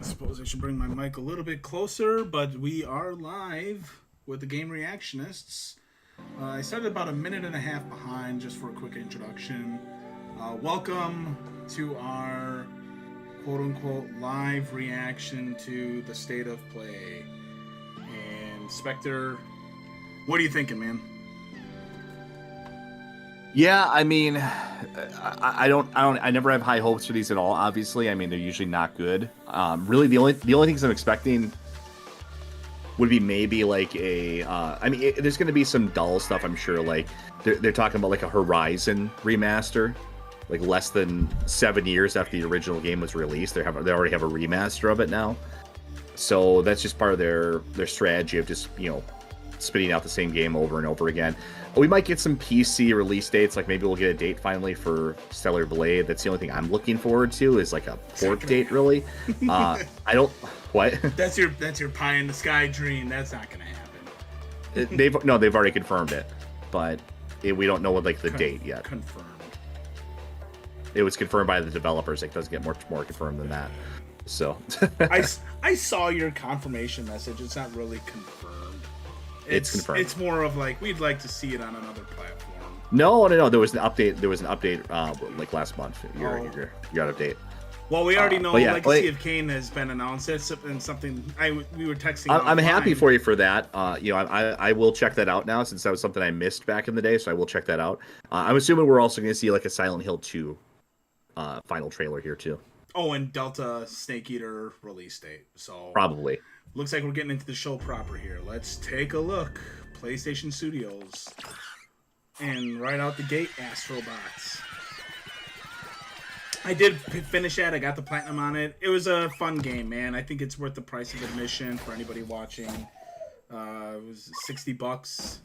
Suppose I should bring my mic a little bit closer, but we are live with the Game Reactionists. I started about a minute and a half behind just for a quick introduction. Welcome to our quote-unquote live reaction to the state of play. And Spectre, what are you thinking, man? Yeah, I mean, I never have high hopes for these at all. Obviously, I mean, they're usually not good. Really, the only things I'm expecting would be maybe like a. There's going to be some dull stuff, I'm sure. Like they're talking about like a Horizon remaster, like less than 7 years after the original game was released. They already have a remaster of it now, so that's just part of their strategy of just spitting out the same game over and over again. We might get some PC release dates, like maybe we'll get a date finally for Stellar Blade. That's the only thing I'm looking forward to, is like a port date, really. I don't... What? That's your pie in the sky dream. That's not gonna happen. They've already confirmed it, but we don't know what the date yet. Confirmed. It was confirmed by the developers. It doesn't get much more confirmed than that. So I saw your confirmation message. It's not really confirmed. It's confirmed. It's more of like, we'd like to see it on another platform. No. There was an update. Like last month. You got an update. Well, we already know Legacy of Kain has been announced. That's something we were texting. I'm happy for you for that. I will check that out now, since that was something I missed back in the day. So I will check that out. I'm assuming we're also going to see like a Silent Hill 2 final trailer here too. Oh, and Delta Snake Eater release date. So probably. Looks like we're getting into the show proper here. Let's take a look. PlayStation Studios. And right out the gate, Astrobots. I did finish that. I got the platinum on it. It was a fun game, man. I think it's worth the price of admission for anybody watching. It was $60.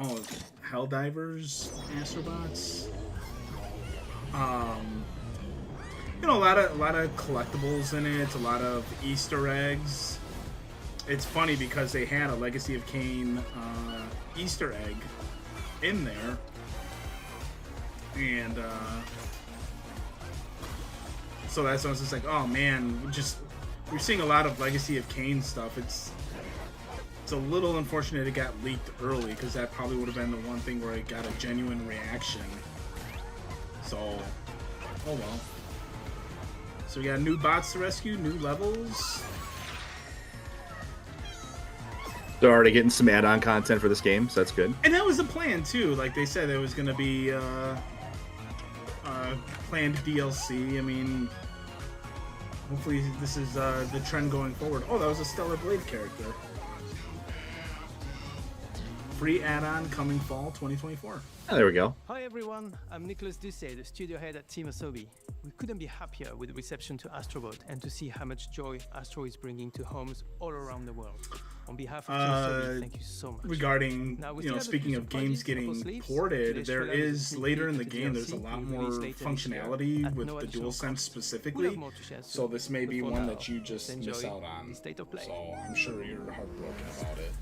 Oh, Helldivers, Astrobots. A lot of collectibles in it, a lot of Easter eggs. It's funny because they had a Legacy of Kain Easter egg in there, and so that's why I was just like, oh man, we're seeing a lot of Legacy of Kain stuff. It's a little unfortunate it got leaked early, because that probably would have been the one thing where it got a genuine reaction. So, oh well. So we got new bots to rescue, new levels. They're already getting some add-on content for this game, so that's good. And that was the plan too. Like they said, there was going to be planned DLC. I mean, hopefully this is the trend going forward. Oh, that was a Stellar Blade character. Free add-on coming fall 2024. Oh, there we go. Hi everyone, I'm Nicolas Doucet, the studio head at Team Asobi. We couldn't be happier with the reception to Astrobot and to see how much joy Astro is bringing to homes all around the world. On behalf of Team Asobi, thank you so much. Regarding, speaking of games getting ported, there is, later in the game, there's a lot more functionality with the DualSense specifically, so this may be one that you just miss out on. So I'm sure you're heartbroken about it.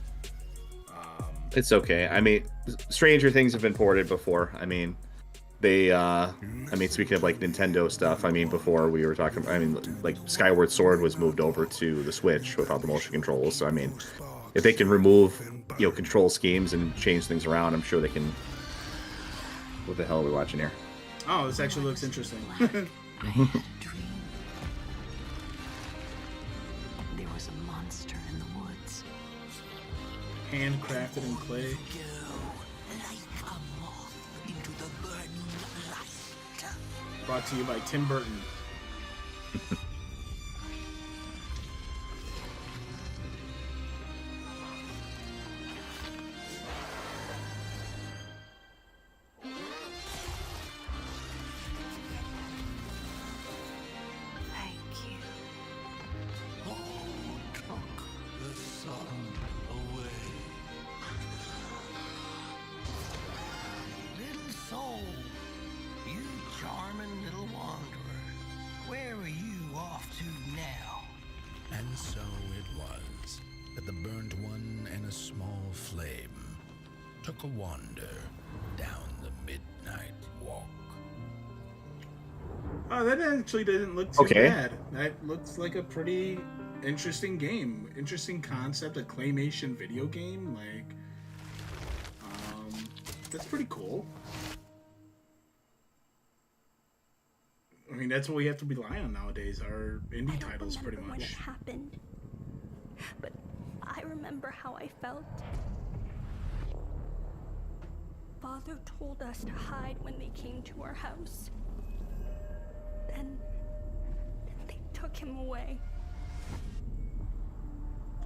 It's okay. I mean, Stranger Things have been ported before. I mean, they, speaking of like Nintendo stuff, before we were talking, like Skyward Sword was moved over to the Switch without the motion controls. So, if they can remove, control schemes and change things around, I'm sure they can. What the hell are we watching here? Oh, this actually looks interesting. Handcrafted in clay. Brought to you by Tim Burton. And so it was that the burnt one and a small flame took a wander down the midnight walk. Oh, that actually didn't look too Okay. bad. That looks like a pretty interesting game. Interesting concept, a claymation video game. Like, that's pretty cool. I mean, that's what we have to rely on nowadays. Our indie titles, pretty When it much. happened, but I remember how I felt. Father told us to hide when they came to our house. Then they took him away.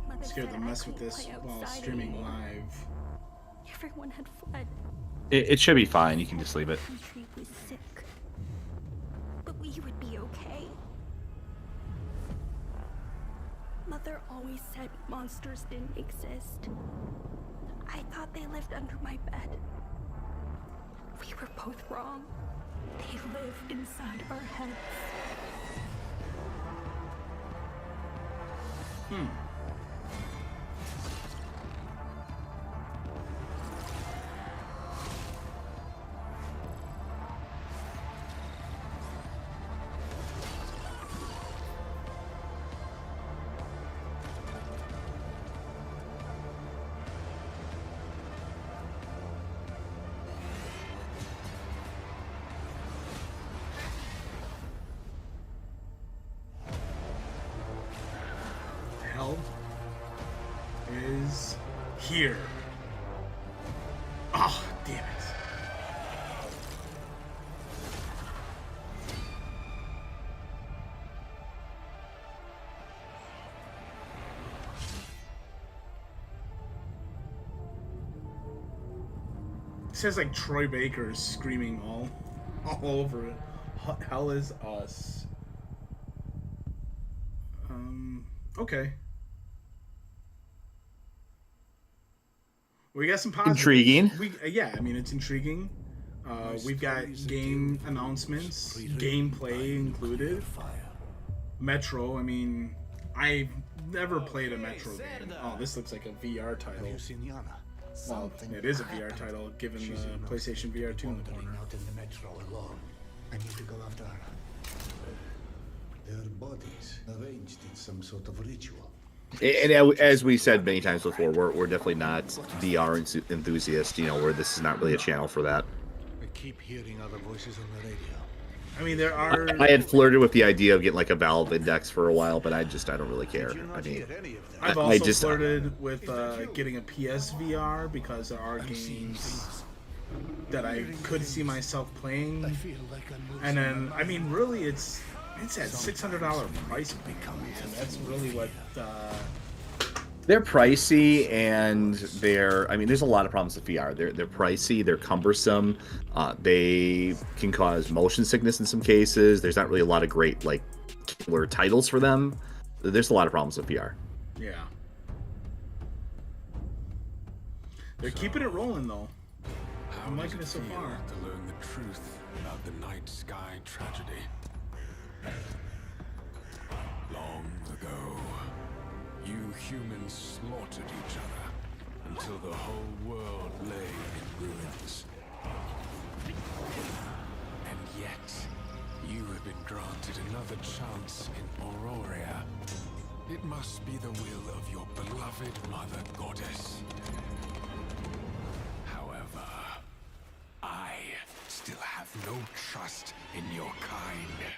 Mother Scared said to I mess with couldn't this play while outside streaming anymore. live. Everyone had fled. It should be fine. You can just leave it. The country was sick, but we would be okay. Mother always said monsters didn't exist. I thought they lived under my bed. We were both wrong. They live inside our heads. Hell is here. Oh, damn it. It says like Troy Baker is screaming all over it. Hell is us. Okay. We got some positives. Intriguing. Yeah, I mean it's intriguing. We've got game announcements, gameplay included. Metro. I mean, I've never played a Metro game. Oh, this looks like a VR title. Well, it is a VR title, given the PlayStation VR 2 in the corner. Out in the metro alone. I need to go after her. Their bodies arranged in some sort of ritual. And as we said many times before, we're definitely not VR enthusiasts. You know, where this is not really a channel for that. I keep hearing other voices on the radio. I mean, there are. I had flirted with the idea of getting like a Valve Index for a while, but I don't really care. I mean, I've I also just- flirted with getting a PSVR because there are games that I could see myself playing. And then, I mean, really, it's at $600 price point, and that's really what. they're pricey, and I mean, there's a lot of problems with VR. They're pricey, they're cumbersome, they can cause motion sickness in some cases. There's not really a lot of great like killer titles for them. There's a lot of problems with VR. Yeah. They're keeping it rolling though. I'm liking it so far. To learn the truth about the night sky tragedy. Long ago, you humans slaughtered each other until the whole world lay in ruins. And yet, you have been granted another chance in Auroria. It must be the will of your beloved mother goddess. However, I still have no trust in your kind.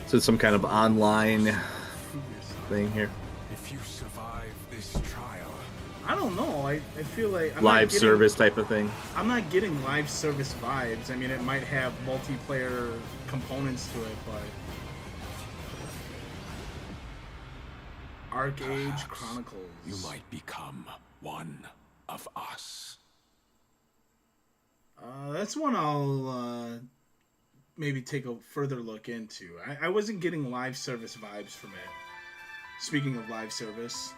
So it's some kind of online thing here. If you survive this trial, I don't know. I feel like I'm not Live getting- service type of thing. I'm not getting live service vibes. I mean, it might have multiplayer components to it, but Arc Age Chronicles. you might become one of us. That's one I'll maybe take a further look into. I wasn't getting live service vibes from it. Speaking of live service.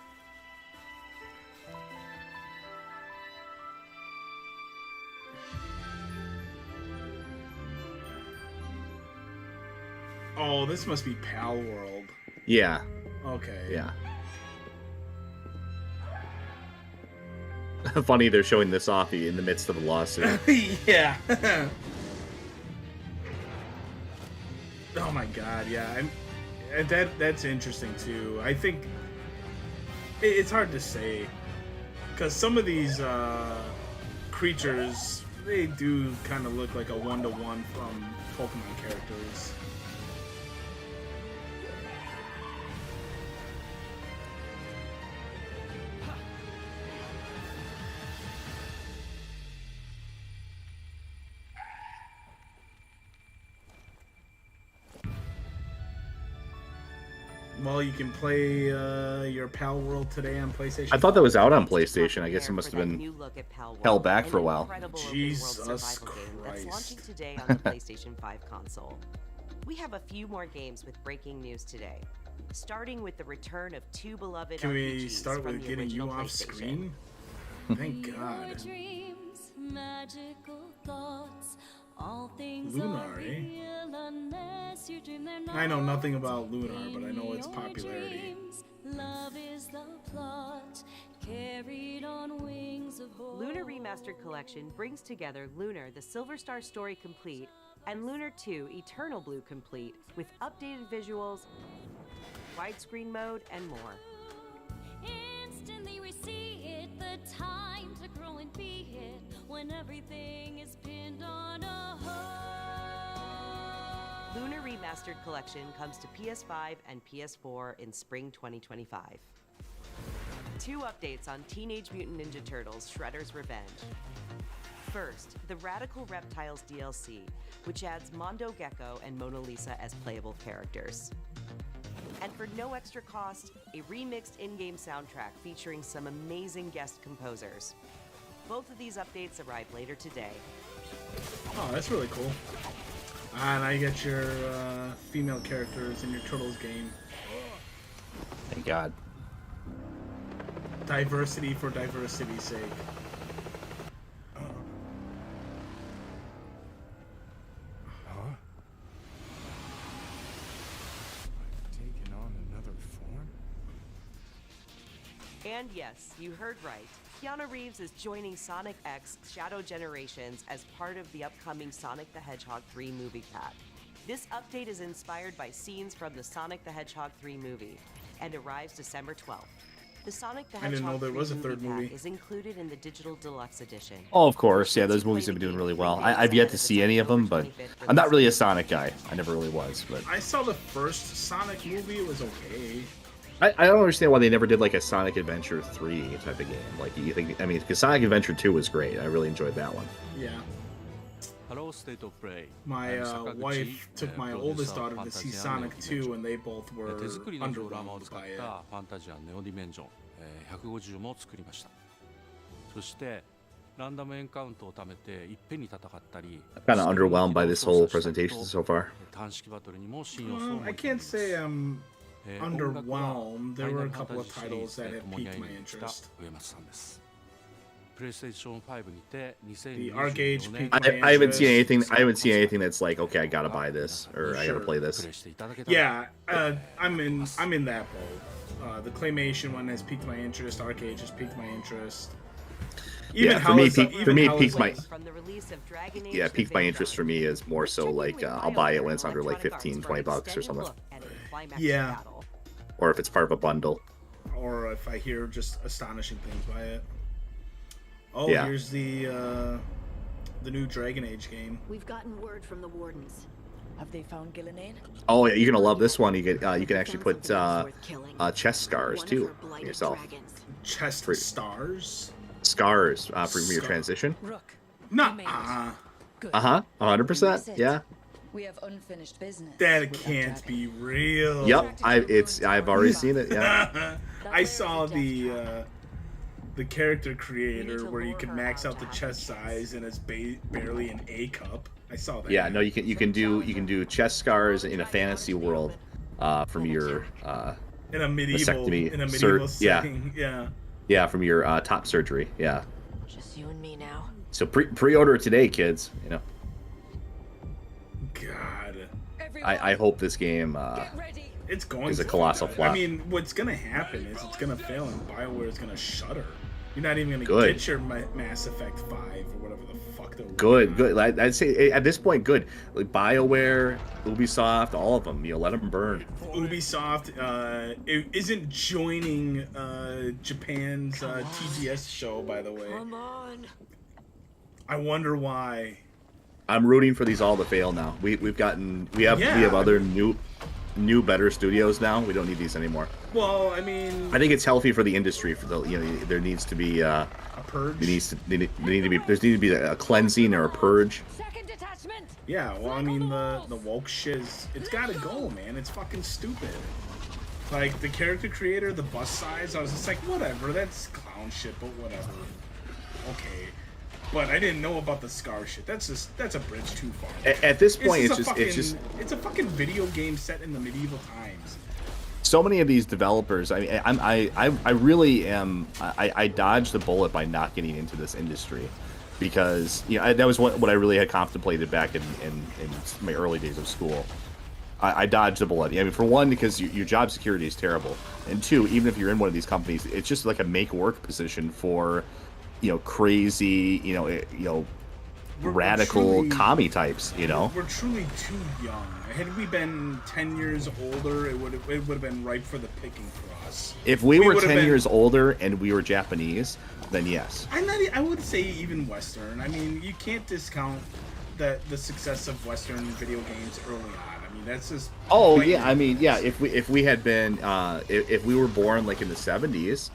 Oh, this must be Pal World. Yeah. Okay. Yeah. Funny they're showing this off in the midst of a lawsuit. Yeah. Oh my god, yeah. That's interesting too. I think it's hard to say because some of these creatures, they do kind of look like a one-to-one from Pokemon characters. Well, you can play your Pal World today on PlayStation. I thought that was out on PlayStation. I guess it must have been held back for a while. Jesus Christ. That's launching today on the PlayStation 5 console. We have a few more games with breaking news today, starting with the return of two beloved Can we RPGs start from with the getting you original off PlayStation. screen? Thank God. Dreams, magical thoughts, all things Lunar, eh? I know nothing about Lunar, but I know its popularity. Love is the plot, carried on wings of hope. Lunar Remastered Collection brings together Lunar the Silver Star Story Complete and Lunar 2 Eternal Blue Complete with updated visuals, widescreen mode, and more. Instantly we see it, the time to grow and be it, when everything is pinned on a hold. Lunar Remastered Collection comes to PS5 and PS4 in spring 2025. 2 updates on Teenage Mutant Ninja Turtles Shredder's Revenge. First, the Radical Reptiles DLC, which adds Mondo Gecko and Mona Lisa as playable characters. And for no extra cost, a remixed in-game soundtrack featuring some amazing guest composers. Both of these updates arrive later today. Oh, that's really cool. And I get your female characters in your Turtles game. Thank God. Diversity for diversity's sake. Huh? I've taken on another form? And yes, you heard right. Keanu Reeves is joining Sonic X Shadow Generations as part of the upcoming Sonic the Hedgehog 3 movie pack. This update is inspired by scenes from the Sonic the Hedgehog 3 movie and arrives December 12th. The Sonic the I didn't know Hedgehog there 3 was a third movie movie. pack is included in the digital deluxe edition. Oh, of course. Yeah, those movies have been doing really well. I've yet to see any of them, but I'm not really a Sonic guy. I never really was. But I saw the first Sonic movie. It was okay. I don't understand why they never did like a Sonic Adventure 3 type of game. Like, you think, I mean, because Sonic Adventure 2 was great. I really enjoyed that one. Yeah. Hello, State of Play. My wife took my oldest daughter to see Sonic 2, and they both were 手作りのジオラマを underwhelmed 使っ by it. たファンタジアンネオディメンジョン150も作りました。そしてランダムエンカウントを貯めていっぺんに戦ったり I'm kind of underwhelmed by this whole presentation so far. 短式バトルにも信用を I can't say I'm underwhelmed. There were a couple of titles that have piqued my interest. 上松さんです。PlayStation 5にて The Arc Age 2024年 piqued my I haven't seen interest. anything. I haven't seen anything that's like, okay, I gotta buy this or I gotta play プ this. レイしていただけたら Yeah, I'm in that boat. The claymation one has piqued my interest. Arc Age has piqued my interest. Yeah, for me, Hell piqued is my like- From the release of Dragon Age yeah, The piqued my Vanguard, interest for me is more so like I'll buy it when it's under like 15, 20 bucks or something, Yeah. or if it's part of a bundle. or if I hear just astonishing things by it. Oh, Yeah. here's the new Dragon Age game. We've gotten word from the wardens. Have they found Gillenane? Oh yeah, you're gonna love this one. You can actually put chest scars too yourself. Chest Pretty- stars? Scars for your Scar- transition. Rook. Nuh-uh. 100%. Yeah. We have unfinished business. That can't be real. Yep. I've already seen it. Yeah. I saw the the character We need creator to where you lure can her max out out the to chest have size and it's barely an A cup. I saw that. Yeah, no, you can do chest scars in a fantasy world from your in a medieval vasectomy setting. Yeah, from your top surgery. Yeah. Just you and me now. So pre-order today, kids. You know. God. I hope this game It's going is a to colossal flop. I mean, what's gonna happen is it's gonna fail and BioWare is gonna shudder. You're not even gonna Good. get your Mass Effect 5 or whatever the fuck they're Good. I'd say at this point, good. Like BioWare, Ubisoft, all of them. You know, let them burn. Ubisoft isn't joining Japan's TGS show, by the way. Come on. I wonder why. I'm rooting for these all to fail now. We have other new better studios now. We don't need these anymore. Well, I mean, I think it's healthy for the industry. For the there needs to be a purge. There needs to be a cleansing or a purge. Second detachment. Yeah, well, I mean, the woke shiz, it's gotta go, man. It's fucking stupid. Like, the character creator, the bus size, I was just like, whatever, that's clown shit, but whatever. Okay. But I didn't know about the scar shit. That's a bridge too far. At this point, it's a fucking video game set in the medieval times. So many of these developers, I mean, I really am. I dodged the bullet by not getting into this industry, because that was what I really had contemplated back in my early days of school. I dodged the bullet. I mean, for one, because your job security is terrible, and two, even if you're in one of these companies, it's just like a make work position for crazy, radical commie types. We're truly too young. Had we been 10 years older, it would have been ripe for the picking for us. If we were 10 years older and we were Japanese, then yes. I would say even Western. I mean, you can't discount the success of Western video games early on. I mean, that's just. Oh yeah, I mean, yeah. If we had been if we were born like in the 70s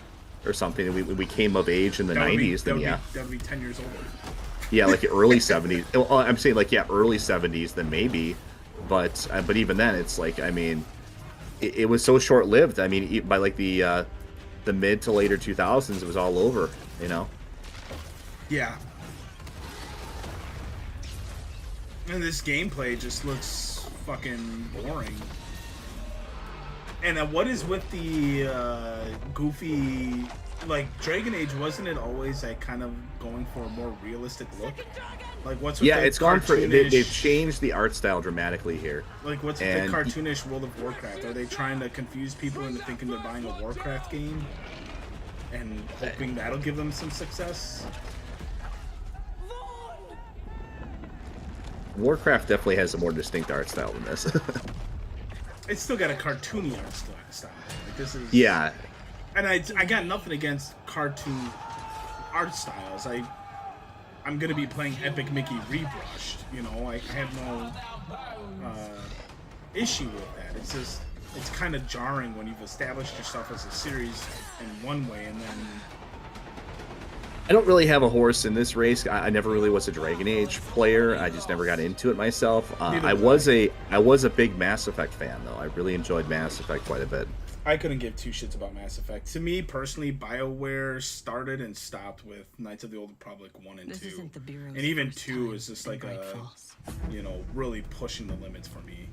or something, and we came of age in the 90s, then yeah. That would be 10 years older. Yeah, like early 70s. Well, I'm saying like early 70s, then maybe. But even then, it's like, I mean, it was so short lived. I mean, by like the mid to later 2000s, it was all over. Yeah. And this gameplay just looks fucking boring. And what is with the goofy, like Dragon Age? Wasn't it always like kind of going for a more realistic look? Like what's with the it's gone for they've changed the art style dramatically here. Like what's with the cartoonish World of Warcraft? Are they trying to confuse people into thinking they're buying a Warcraft game and hoping that'll give them some success? Warcraft definitely has a more distinct art style than this. It's still got a cartoony art style. Like this is and I got nothing against cartoon art styles. I'm gonna be playing Epic Mickey Rebrushed. I have no issue with that. It's just it's kind of jarring when you've established yourself as a series in one way and then. I don't really have a horse in this race. I never really was a Dragon Age player. I just never got into it myself. I was a big Mass Effect fan though. I really enjoyed Mass Effect quite a bit. I couldn't give two shits about Mass Effect. To me personally, BioWare started and stopped with Knights of the Old Republic 1 and 2. Isn't the Bureau's and even first 2 time is just in like Bright Falls. really pushing the limits for me.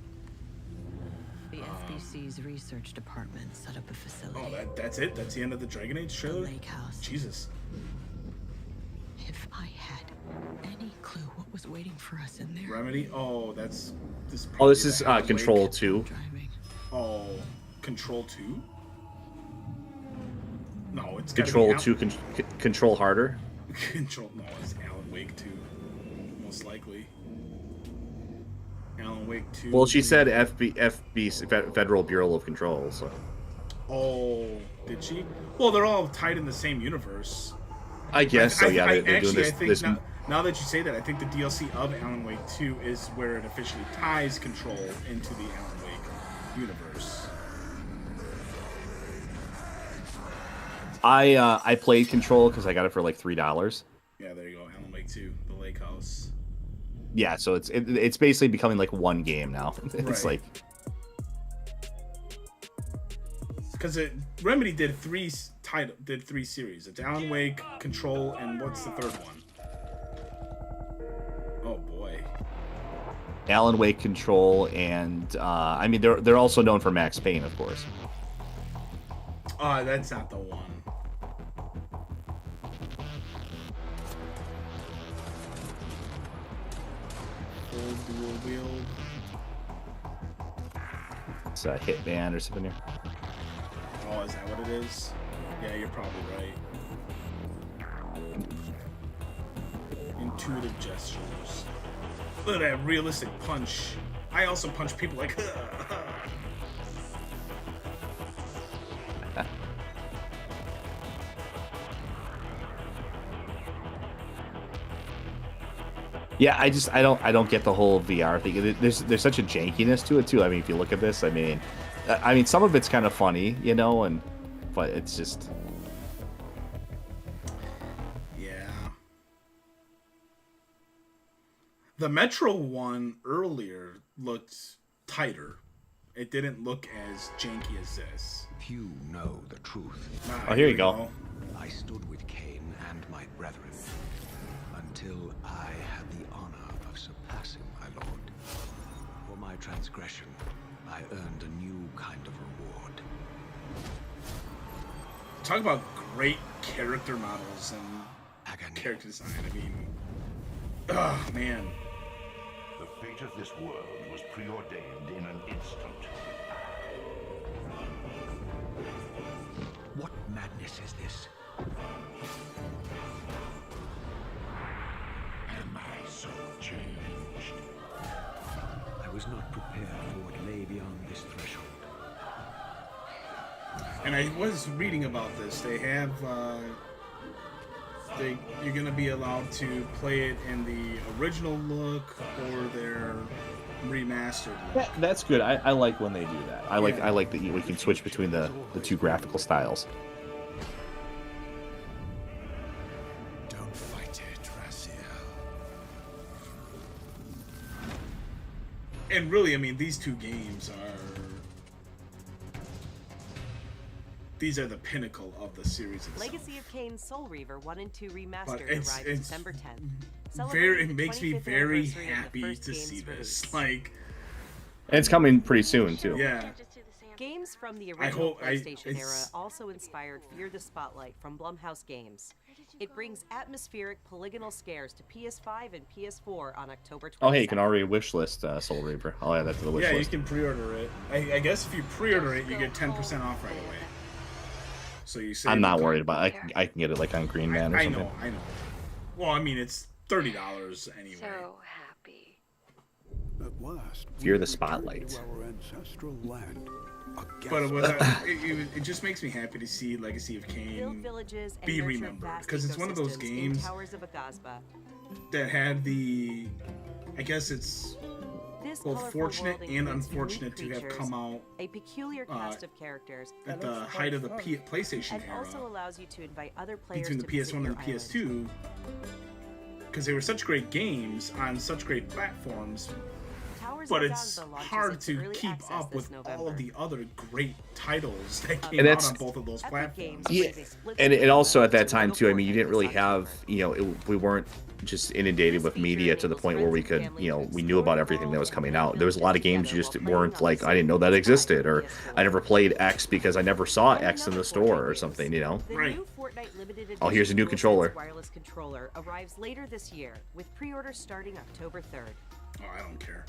The FBC's research department set up a facility. Oh, that's it? That's the end of the Dragon Age trailer? The Lake House. Jesus. If I had any clue what was waiting for us in there. Remedy? Oh, this. Oh, this is Control 2. Driving. Oh, Control 2? No, it's Control 2. Control Harder. Control. No, it's Alan Wake 2, most likely. Alan Wake 2. Well, she said FB Federal Bureau of Control. So. Oh, did she? Well, they're all tied in the same universe. I guess so. Yeah, they're doing this. I think now that you say that, I think the DLC of Alan Wake 2 is where it officially ties Control into the Alan Wake universe. I played Control because I got it for like $3. Yeah, there you go. Alan Wake 2, the Lake House. Yeah, so it's basically becoming like one game now. It's right. Like because Remedy did 3 did 3 series. It's Alan Wake, Control, and what's the third one? Oh boy. Alan Wake, Control, and I mean they're also known for Max Payne, of course. That's not the one. Full dual wield. It's a Hitman or something here. Oh, is that what it is? Yeah, you're probably right. Intuitive gestures. Look at that realistic punch. I also punch people like. Yeah, I don't get the whole VR thing. There's such a jankiness to it too. I mean, if you look at this, I mean some of it's kind of funny, you know, but it's just. Yeah. The Metro one earlier looked tighter. It didn't look as janky as this. Few know the truth. Oh, here you go. I stood with Cain and my brethren until I had the honor of surpassing my lord. For my transgression, I earned a new kind of reward. Talk about great character models and character design. I mean, oh man. The fate of this world was preordained in an instant. What madness is this? Am I so changed? I was not prepared for what lay beyond this threshold. And I was reading about this. They have, you're gonna be allowed to play it in the original look or their remastered look. That's good. I like when they do that. I like that we can switch between the two graphical styles. Don't fight it, Raziel. And really, I mean, these two games these are the pinnacle of the series itself. Legacy of Kain Soul Reaver 1 and 2 Remastered it's arrives December 10th. It makes me very happy to see this. Like, and it's coming pretty soon too. Yeah. Games from the original PlayStation era also inspired Fear the Spotlight from Blumhouse Games. It brings atmospheric polygonal scares to PS5 and PS4 on October 22nd. Oh, hey, you can already wishlist Soul Reaver. I'll add that to the wishlist. Yeah, you can pre-order it. I guess if you pre-order it, you get 10% off right away. So you save. I'm not worried about it. I can get it like on Green Man or something. I know. Well, I mean, it's $30 anyway. So happy. At last, Fear the Spotlight. our ancestral land. But it just makes me happy to see Legacy of Kain be remembered, because it's one of those games that had the, I guess it's both fortunate and unfortunate to have come out a peculiar cast of characters at the height of the PlayStation and era, also allows you to invite other players between the PS1 and the PS2, because they were such great games on such great platforms. But it's hard to keep up with all of the other great titles that came out on both of those platforms. Yeah, and it also at that time too. I mean, you didn't really have, we weren't just inundated with media to the point where we could, we knew about everything that was coming out. There was a lot of games you just weren't like, I didn't know that existed, or I never played X because I never saw X in the store or something, Right. Oh, here's a new controller. Wireless controller arrives later this year with pre-orders starting October 3rd. Oh, I don't care.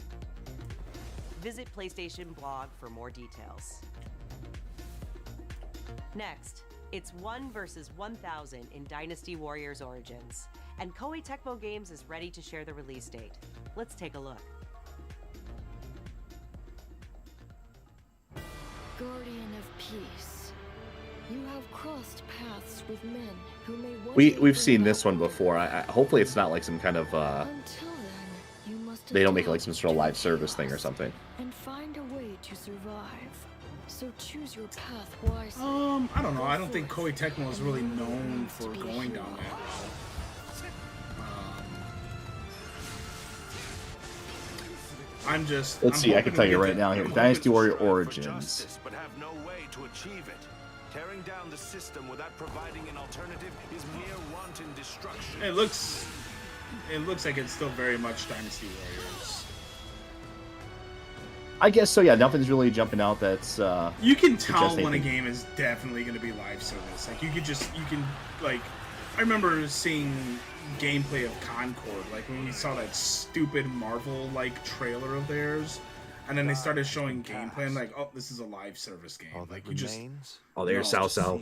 Visit PlayStation blog for more details. Next, it's 1 versus 1,000 in Dynasty Warriors Origins, and Koei Tecmo Games is ready to share the release date. Let's take a look. Guardian of Peace, you have crossed paths with men who may one We've seen this one before. Hopefully it's not like some kind of Until then, you must they don't make it like some sort of live service thing or something. and find a way to survive. So choose your path wisely. I don't know. I don't think Koei Tecmo is really known for going down that route. I'm Let's see. I can tell you right now here. Dynasty Warrior Origins. But have no way to achieve it. Tearing down the system without providing an alternative is mere wanton destruction. It looks like it's still very much Dynasty Warriors. I guess so. Yeah, nothing's really jumping out. That's you can tell when a anything. game is definitely going to be live service. Like I remember seeing gameplay of Concord, like when we saw that stupid Marvel like trailer of theirs, and then they started showing gameplay and like, oh, this is a live service game. Like you just there's Sao Sao.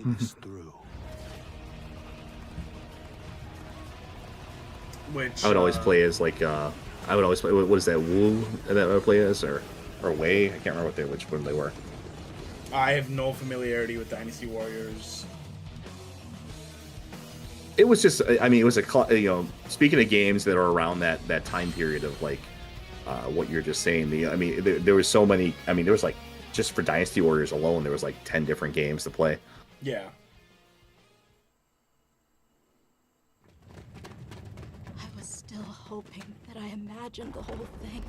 Which I would always play as like I would always play. What is that? Wu that I would play as or Wei? I can't remember which one they were. I have no familiarity with Dynasty Warriors. It was just, I mean, it was speaking of games that are around that time period of like what you're just saying. There was so many. I mean, there was like just for Dynasty Warriors alone, there was like 10 different games to play. Yeah. I was still hoping that I imagined the whole thing.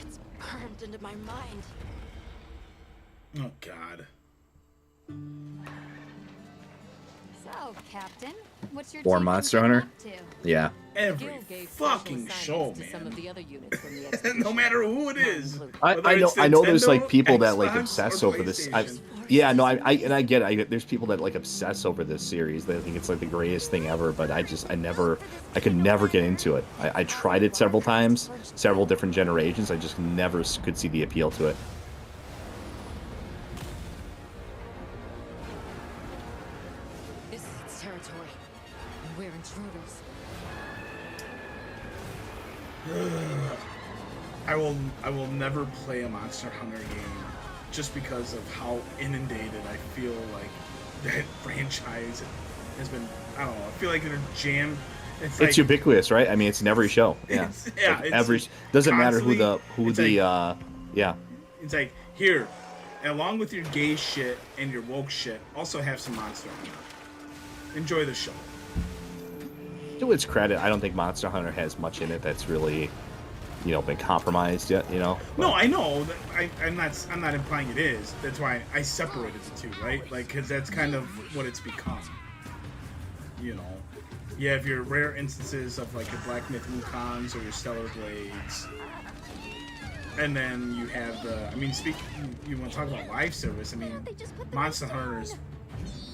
It's burned into my mind. Oh God. So, Captain, what's your More team Monster been Hunter? getting up Yeah. Every fucking show, man. No matter who it is. I know there's like people that like Xbox, obsess or over this. PlayStation. I get it. There's people that like obsess over this series. They think it's like the greatest thing ever, but I could never get into it. I tried it several times, several different generations. I just never could see the appeal to it. This is its territory, and we're intruders. I will never play a Monster Hunter game just because of how inundated I feel like that franchise has been. I don't know. I feel like they're jammed. It's like, ubiquitous, right? I mean, it's in every show. Yeah. It's doesn't matter who constantly- yeah. It's like, here, along with your gay shit and your woke shit, also have some Monster Hunter. Enjoy the show. To its credit, I don't think Monster Hunter has much in it that's really, been compromised yet. No, I know. I'm not implying it is. That's why I separated the two, right? Like, because that's kind of what it's become. You have your rare instances of like your Black Myth Wukongs or your Stellar Blades. And then you have you want to talk about live service? I mean, Monster Hunter has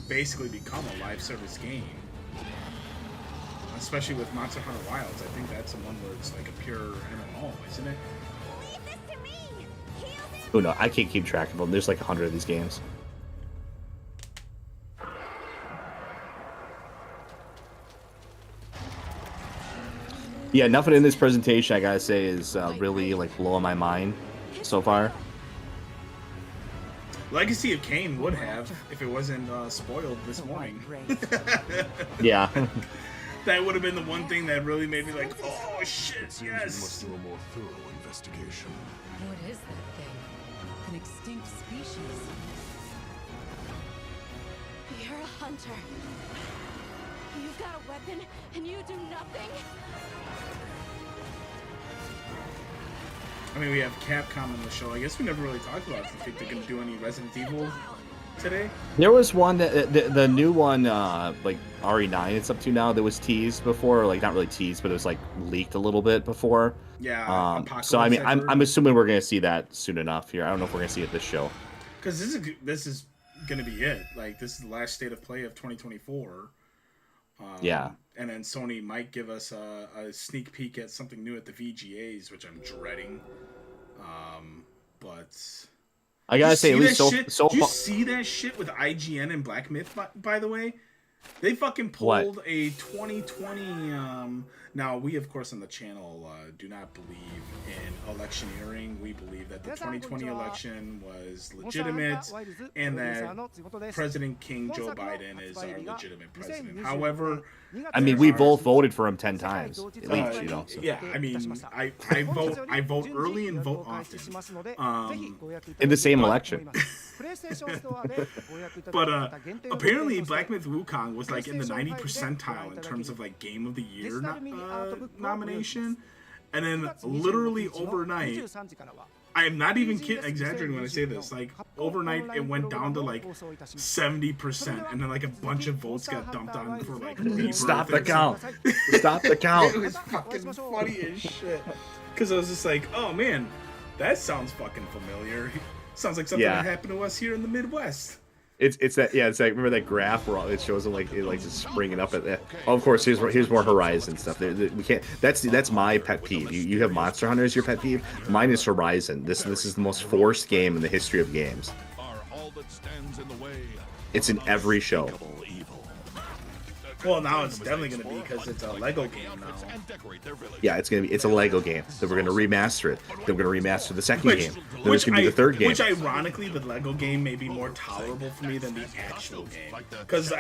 basically become a live service game. Especially with Monster Hunter Wilds. I think that's the one where it's like a pure MMO, isn't it? Oh no, I can't keep track of them. There's like 100 of these games. Yeah, nothing in this presentation, I gotta say, is really like blowing my mind so far. Legacy of Kain would have if it wasn't spoiled this morning. Yeah. That would have been the one thing that really made me like, oh shit, yes. We must do a more thorough investigation. What is that thing? An extinct species. You're a hunter. You've got a weapon, and you do nothing? I mean, we have Capcom on the show. I guess we never really talked about it. Do you think they're going to do any Resident Evil today? There was one that the new one, like RE9, it's up to now. That was teased before, like not really teased, but it was like leaked a little bit before. Yeah. So I mean, I'm assuming we're gonna see that soon enough here. I don't know if we're gonna see it this show. Because this is going to be it. Like, this is the last state of play of 2024. Yeah. And then Sony might give us a sneak peek at something new at the VGAs, which I'm dreading. But I gotta say, at least so did you see that shit with IGN and Black Myth? By the way, they fucking pulled a 2020. Now we, of course, on the channel do not believe in electioneering. We believe that the 2020 election was legitimate, and that President King Joe Biden is our legitimate president. However, I mean, we both voted for him 10 times at least, So. Yeah, I mean, I vote early and vote often. In the same election. But apparently, Black Myth Wukong was like in the 90th percentile in terms of like Game of the Year nomination, and then literally overnight, I am not even exaggerating when I say this. Like, overnight, it went down to like 70%, and then like a bunch of votes got dumped on for like Stop the count. Stop the count. It was fucking funny as shit. Because I was just like, oh man, that sounds fucking familiar. Sounds like something that happened to us here in the Midwest. It's that it's like, remember that graph where it shows them like just springing up at that. Oh, of course, here's more Horizon stuff. We can't. That's my pet peeve. You have Monster Hunter as your pet peeve. Mine is Horizon. This is the most forced game in the history of games. It's in every show. Well, now it's definitely going to be because it's a Lego game now. Yeah, it's a Lego game. So we're going to remaster it. Then we're going to remaster the second game. Then there's going to be the third game. Which, ironically, the Lego game may be more tolerable for me than the actual game. Because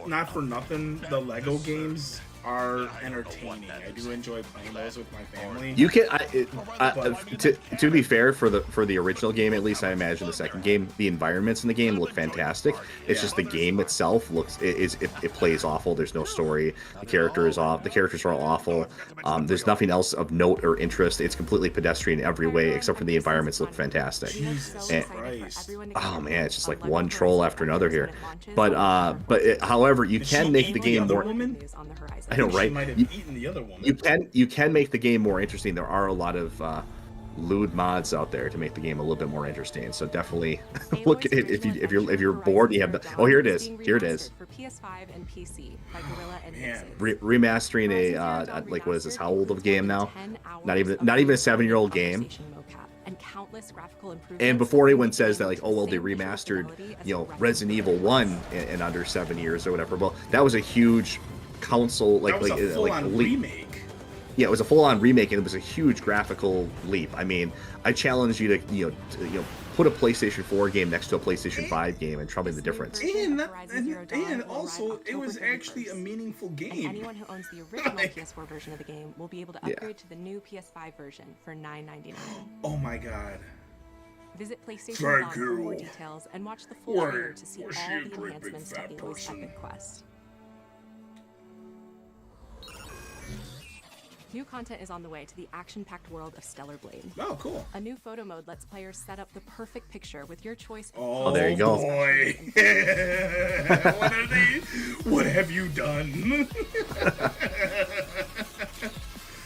not for nothing, the Lego games are entertaining. I do enjoy playing those with my family. You can, to be fair, for the original game, at least I imagine the second game, the environments in the game look fantastic. It's just the game itself it plays awful. There's no story. The characters are all awful. There's nothing else of note or interest. It's completely pedestrian in every way, except for the environments look fantastic. Oh man, it's just like one troll after another here. But however, you can make the game more. I know, right? You can make the game more interesting. There are a lot of lewd mods out there to make the game a little bit more interesting. So definitely look at it if you're bored. You have the here it is. Here it is. For PS5 and PC by Gorilla and Remastering a like what is this? How old of a game now? Not even a 7-year-old game. And countless graphical improvements. And before anyone says that, like, oh well, they remastered, Resident Evil 1 in under 7 years or whatever. Well, that was a huge console that was a full-on remake. Yeah, it was a full-on remake, and it was a huge graphical leap. I mean, I challenge you to put a PlayStation 4 game next to a PlayStation 5 game and tell me the difference. And also, it was actually a meaningful game. And anyone who owns the original PS4 version of the game will be able to upgrade to the new PS5 version for $9.99. Oh my god. Visit PlayStation for more details and watch the full trailer to see all the enhancements to Aloy's epic quest. New content is on the way to the action-packed world of Stellar Blade. Oh, cool. A new photo mode lets players set up the perfect picture with your choice. Oh, there you go. Boy. What have you done?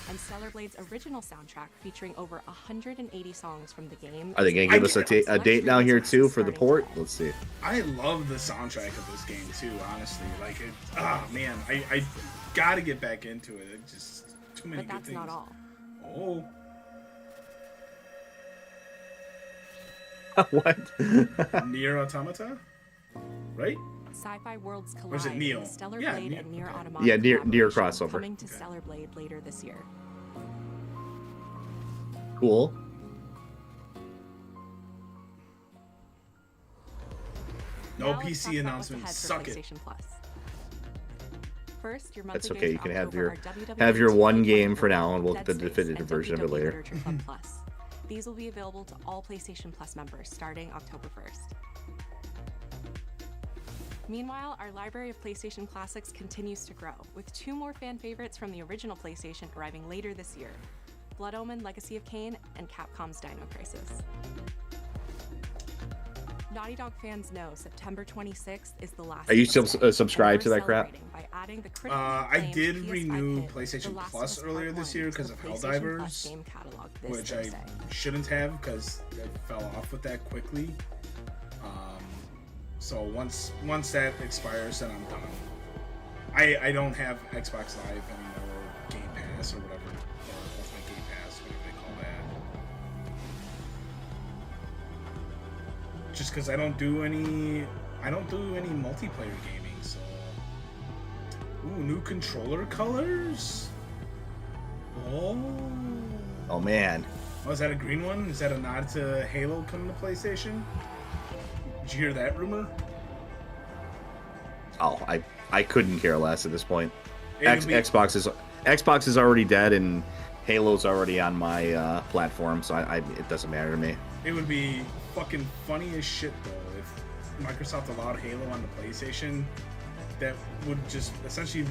And Stellar Blade's original soundtrack featuring over 180 songs from the game. Are they going to give us a date now here too for the port? Let's see. I love the soundtrack of this game too, honestly. Like man, I gotta get back into it. It just too many good things. But that's not all. Oh. What? Nier Automata? Right? Sci-fi worlds collide. Or is it Neo? Stellar Blade and Nier Automata. Yeah, Nier crossover. Coming to Stellar Blade later this year. Cool. No PC announcements. Suck it. First, your That's okay. You can have your one game for now, and we'll get the definitive version of it later. These will be available to all PlayStation Plus members starting October 1st. Meanwhile, our library of PlayStation classics continues to grow, with 2 more fan favorites from the original PlayStation arriving later this year: Blood Omen: Legacy of Kain and Capcom's Dino Crisis. Naughty Dog fans know September 26th is the last. Are you still subscribed to that crap? I did renew PlayStation Plus earlier this year because of Helldivers, which I shouldn't have because I fell off with that quickly. So once that expires, then I'm done. I don't have Xbox Live anymore, or Game Pass, or whatever, or Ultimate Game Pass, whatever they call that. Just because I don't do any multiplayer gaming. So, ooh, new controller colors. Oh man. Oh, is that a green one? Is that a nod to Halo coming to PlayStation? Did you hear that rumor? Oh, I couldn't care less at this point. Xbox is already dead, and Halo's already on my platform, so it doesn't matter to me. It would be fucking funny as shit though if Microsoft allowed Halo on the PlayStation. That would just essentially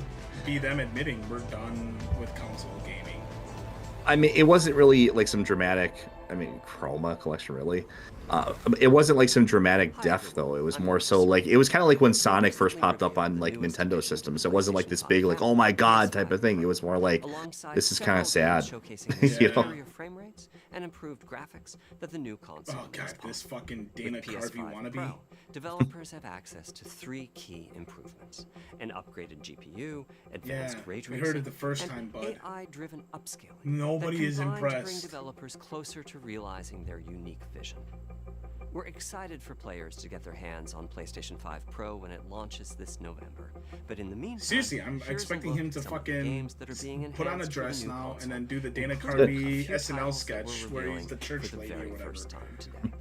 be them admitting we're done with console gaming. I mean, it wasn't really like some dramatic I mean, Chroma collection, really. It wasn't like some dramatic death, though. It was more so like, it was kind of like when Sonic first popped up on like Nintendo systems. It wasn't like this big, like, oh my god type of thing. It was more like, this is kind of sad. Showcasing You know? superior frame rates and improved graphics that the new console Oh god, this fucking With Dana PS5 Carvey wannabe. Pro, developers have access to 3 key improvements: an upgraded GPU, advanced Yeah, ray we tracing, heard it the first and time, bud. AI-driven upscaling. Nobody that is combine to bring impressed. developers closer to realizing their unique vision. We're excited for players to get their hands on PlayStation 5 Pro when it launches this November. But in the meantime, Seriously, I'm here's a expecting look him at to some of the fucking games that are being put on a enhanced for the dress new now console, and then do the Dana including a Carvey few SNL titles that we're sketch where he's revealing the church for the lady or very whatever. first time today.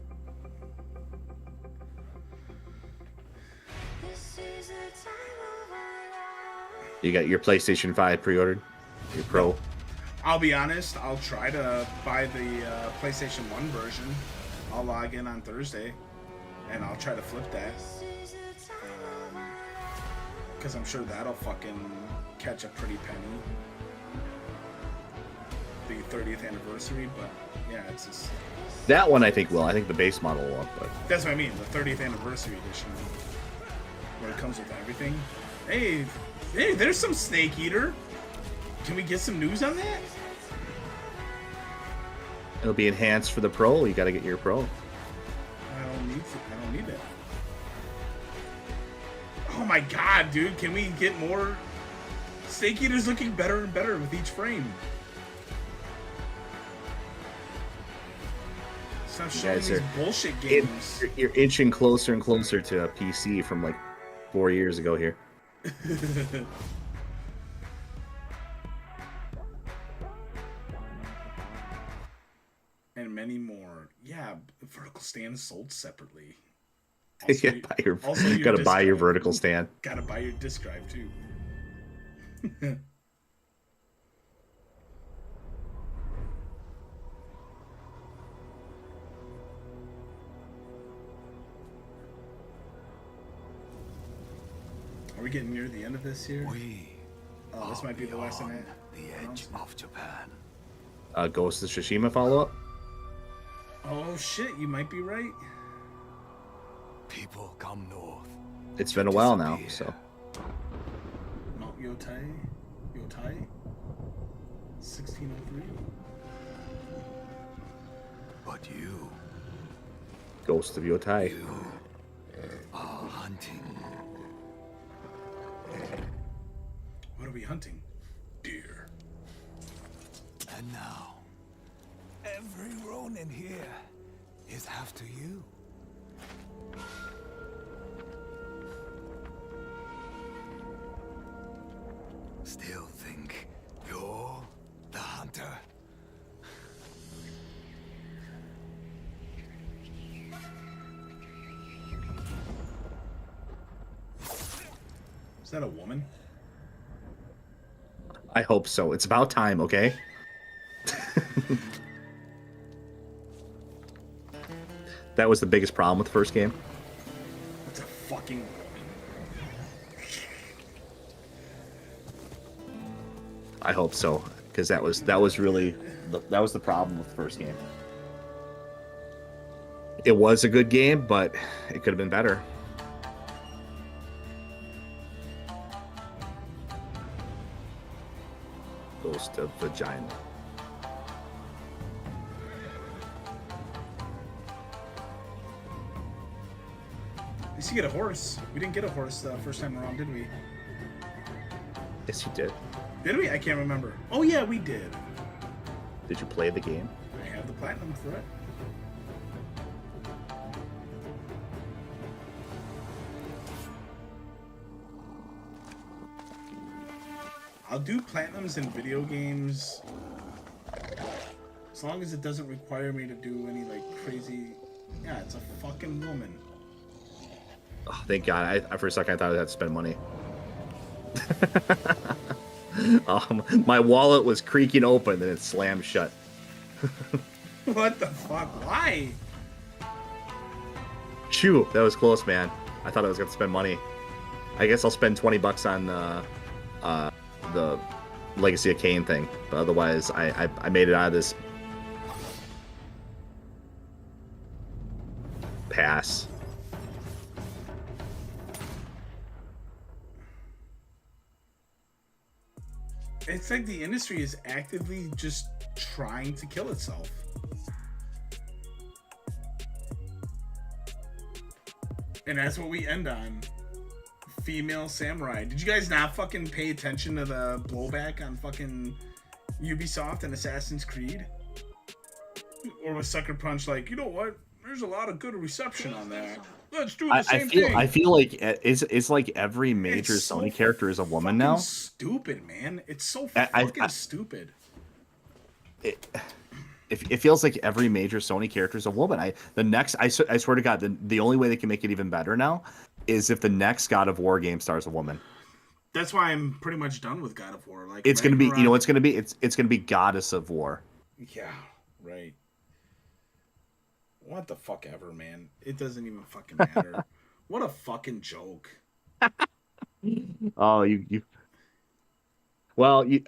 You got your PlayStation 5 pre-ordered? Your Pro? I'll be honest, I'll try to buy the PlayStation 1 version. I'll log in on Thursday, and I'll try to flip that. Because I'm sure that'll fucking catch a pretty penny. The 30th anniversary, but yeah, it's just... That one I think will. I think the base model will, but... That's what I mean, the 30th anniversary edition. Where it comes with everything. Hey, there's some Snake Eater. Can we get some news on that? It'll be enhanced for the Pro. You gotta get your Pro. I don't need that. Oh my god, dude, can we get more? Snake Eater's looking better and better with each frame. Stop showing these bullshit games. You're inching closer and closer to a PC from like 4 years ago here. And many more. Yeah, vertical stands sold separately. Yeah, gotta buy your vertical stand. Gotta buy your disk drive too. Are we getting near the end of this here? Oh, this might be the last one. The edge of Japan. Ghost of Tsushima follow-up? Oh shit, you might be right. People come north. It's been a while now, so... Mount Yotai? 1603? But you Ghost of Yotai. are hunting. What are we hunting? Deer. And now, every Ronin here is after you. Still think you're the hunter? Is that a woman? I hope so. It's about time, okay? That was the biggest problem with the first game. That's a fucking woman. I hope so, because that was really the problem with the first game. It was a good game, but it could have been better. Ghost of Vagina. At least you get a horse. We didn't get a horse the first time around, did we? Yes, you did. Did we? I can't remember. Oh yeah, we did. Did you play the game? I have the platinum for it. I'll do platinums in video games as long as it doesn't require me to do any like crazy. Yeah, it's a fucking woman. Oh, thank God. For a second, I thought I had to spend money. My wallet was creaking open, and it slammed shut. What the fuck? Why? Chew, that was close, man. I thought I was going to spend money. I guess I'll spend $20 on the Legacy of Kain thing, but otherwise, I made it out of this. pass. It's like the industry is actively just trying to kill itself. And that's what we end on. Female samurai. Did you guys not fucking pay attention to the blowback on fucking Ubisoft and Assassin's Creed? Or was Sucker Punch like, you know what? There's a lot of good reception on that. Let's do the same thing. I feel like it's like every major Sony character is a woman now. Stupid, man. It's so fucking stupid. It feels like every major Sony character is a woman. I swear to God, the only way they can make it even better now is if the next God of War game stars a woman. That's why I'm pretty much done with God of War. Like it's gonna be, it's gonna be Goddess of War. Yeah, right. What the fuck ever, man. It doesn't even fucking matter. What a fucking joke. Oh, you. Well, you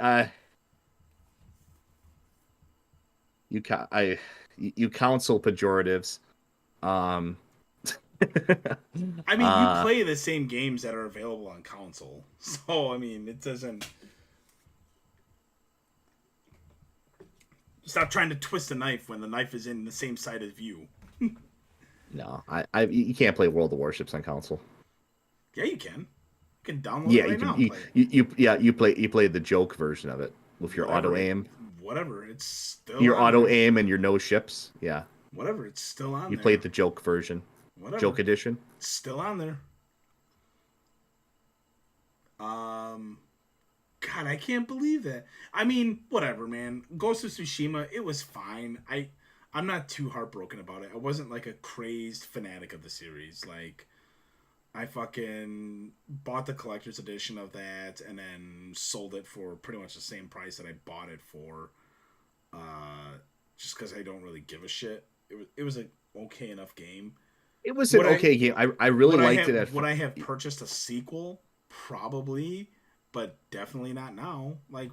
counsel pejoratives. I mean, you play the same games that are available on console, so I mean, it doesn't. Stop trying to twist a knife when the knife is in the same side as you. No, you can't play World of Warships on console. Yeah, you can. You can download it right now. You play the joke version of it with your auto aim. Whatever, it's still your on auto there. aim and your no ships. Yeah. Whatever, it's still on. You there. played the joke version. Whatever. Joke edition. It's still on there. God, I can't believe that. I mean, whatever, man. Ghost of Tsushima, it was fine. I'm not too heartbroken about it. I wasn't like a crazed fanatic of the series. Like, I fucking bought the collector's edition of that and then sold it for pretty much the same price that I bought it for. Just because I don't really give a shit. It was an okay enough game. It was an okay game. I really liked it. Would I have purchased a sequel? Probably, but definitely not now. Like,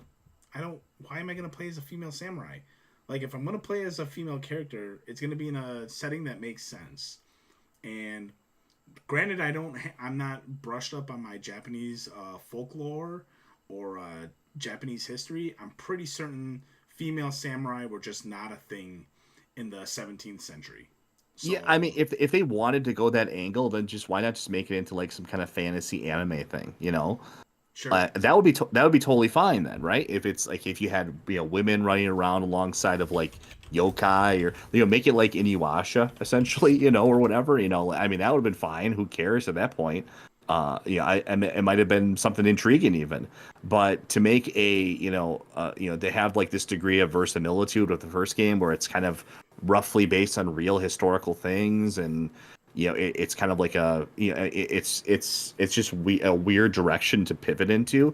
why am I going to play as a female samurai? Like, if I'm going to play as a female character, it's going to be in a setting that makes sense. And granted, I'm not brushed up on my Japanese folklore or Japanese history. I'm pretty certain female samurai were just not a thing in the 17th century. So, yeah, I mean, if they wanted to go that angle, then why not just make it into like some kind of fantasy anime thing, you know? Sure. That would be totally fine then, right? If it's like if you had women running around alongside of like yokai, or make it like Inuyasha essentially, or whatever, I mean that would have been fine. Who cares at that point? It might have been something intriguing even, but to make they have like this degree of verisimilitude with the first game where it's kind of roughly based on real historical things, and it's kind of like it's just a weird direction to pivot into.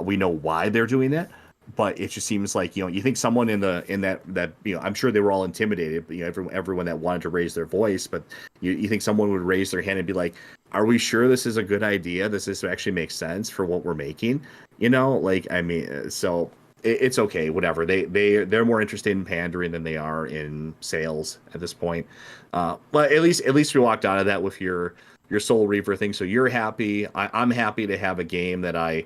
We know why they're doing it, but it just seems like you think someone in that I'm sure they were all intimidated, but everyone that wanted to raise their voice, but you think someone would raise their hand and be like, are we sure this is a good idea? Does this actually make sense for what we're making? I mean, so it's okay, whatever. They're more interested in pandering than they are in sales at this point. But at least we walked out of that with your Soul Reaver thing. So you're happy. I'm happy to have a game that I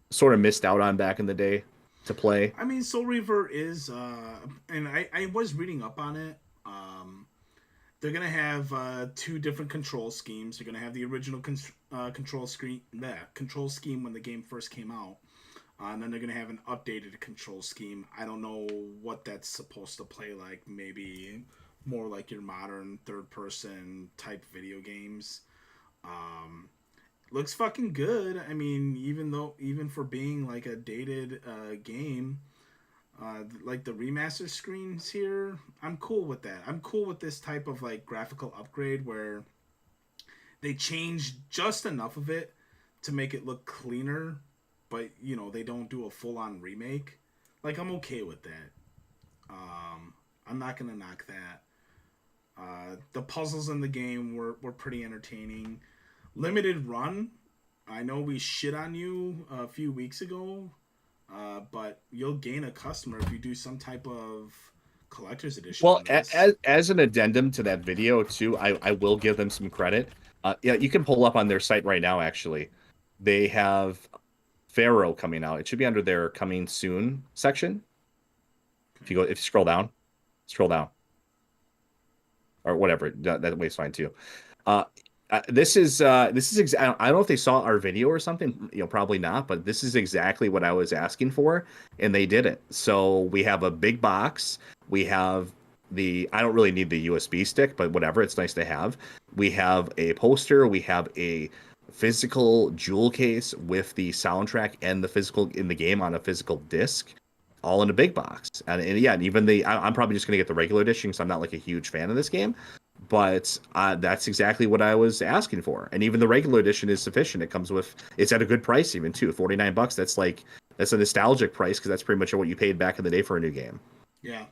sort of missed out on back in the day to play. I mean, Soul Reaver is, and I was reading up on it. They're gonna have 2 different control schemes. They're gonna have the original control scheme when the game first came out, and then they're gonna have an updated control scheme. I don't know what that's supposed to play like. Maybe more like your modern third-person type video games. Looks fucking good. I mean, even for being like a dated game. Like the remaster screens here, I'm cool with that. I'm cool with this type of like graphical upgrade where they change just enough of it to make it look cleaner, but they don't do a full-on remake. Like, I'm okay with that. I'm not gonna knock that. The puzzles in the game were pretty entertaining. Limited run. I know we shit on you a few weeks ago. But you'll gain a customer if you do some type of collector's edition. Well, on this. as an addendum to that video too, I will give them some credit. Yeah, you can pull up on their site right now. Actually, they have Pharaoh coming out. It should be under their coming soon section. If you scroll down, or whatever, that way's fine too. This is I don't know if they saw our video or something, probably not, but this is exactly what I was asking for, and they did it. So we have a big box. We have I don't really need the USB stick, but whatever, it's nice to have. We have a poster. We have a physical jewel case with the soundtrack and the physical in the game on a physical disc, all in a big box. And yeah, and even I'm probably just gonna get the regular edition because I'm not like a huge fan of this game. But that's exactly what I was asking for, and even the regular edition is sufficient. It's at a good price even too, $49. That's a nostalgic price because that's pretty much what you paid back in the day for a new game. Yeah.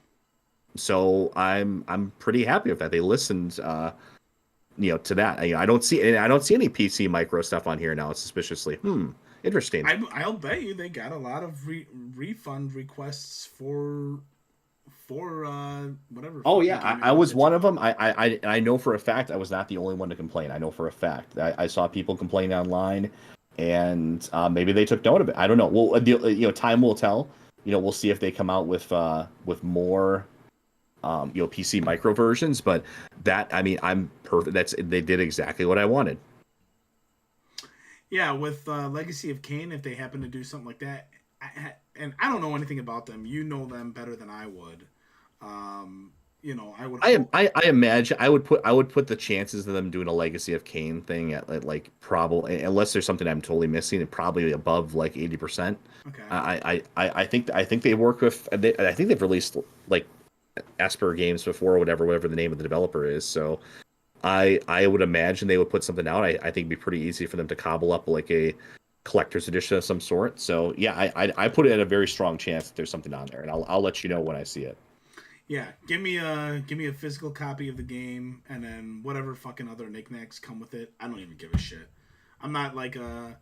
So I'm pretty happy with that. They listened, to that. I don't see any PC micro stuff on here now. Suspiciously, interesting. I'll bet you they got a lot of refund requests for whatever. Oh yeah, I was one of them. I know for a fact I was not the only one to complain. I know for a fact. I saw people complain online, and maybe they took note of it. I don't know. Well, time will tell. We'll see if they come out with more, PC micro versions. But I'm perfect. They did exactly what I wanted. Yeah, with Legacy of Kain, if they happen to do something like that, and I don't know anything about them. You know them better than I would. I would. I imagine I would put the chances of them doing a Legacy of Kain thing at like probably, unless there's something I'm totally missing, probably above like 80%. Okay. I think they work with. I think they've released like Esper games before, or whatever the name of the developer is. So I would imagine they would put something out. I think it'd be pretty easy for them to cobble up like a collector's edition of some sort. So yeah, I put it at a very strong chance that there's something on there, and I'll let you know when I see it. Yeah, give me a physical copy of the game, and then whatever fucking other knickknacks come with it. I don't even give a shit. I'm not like I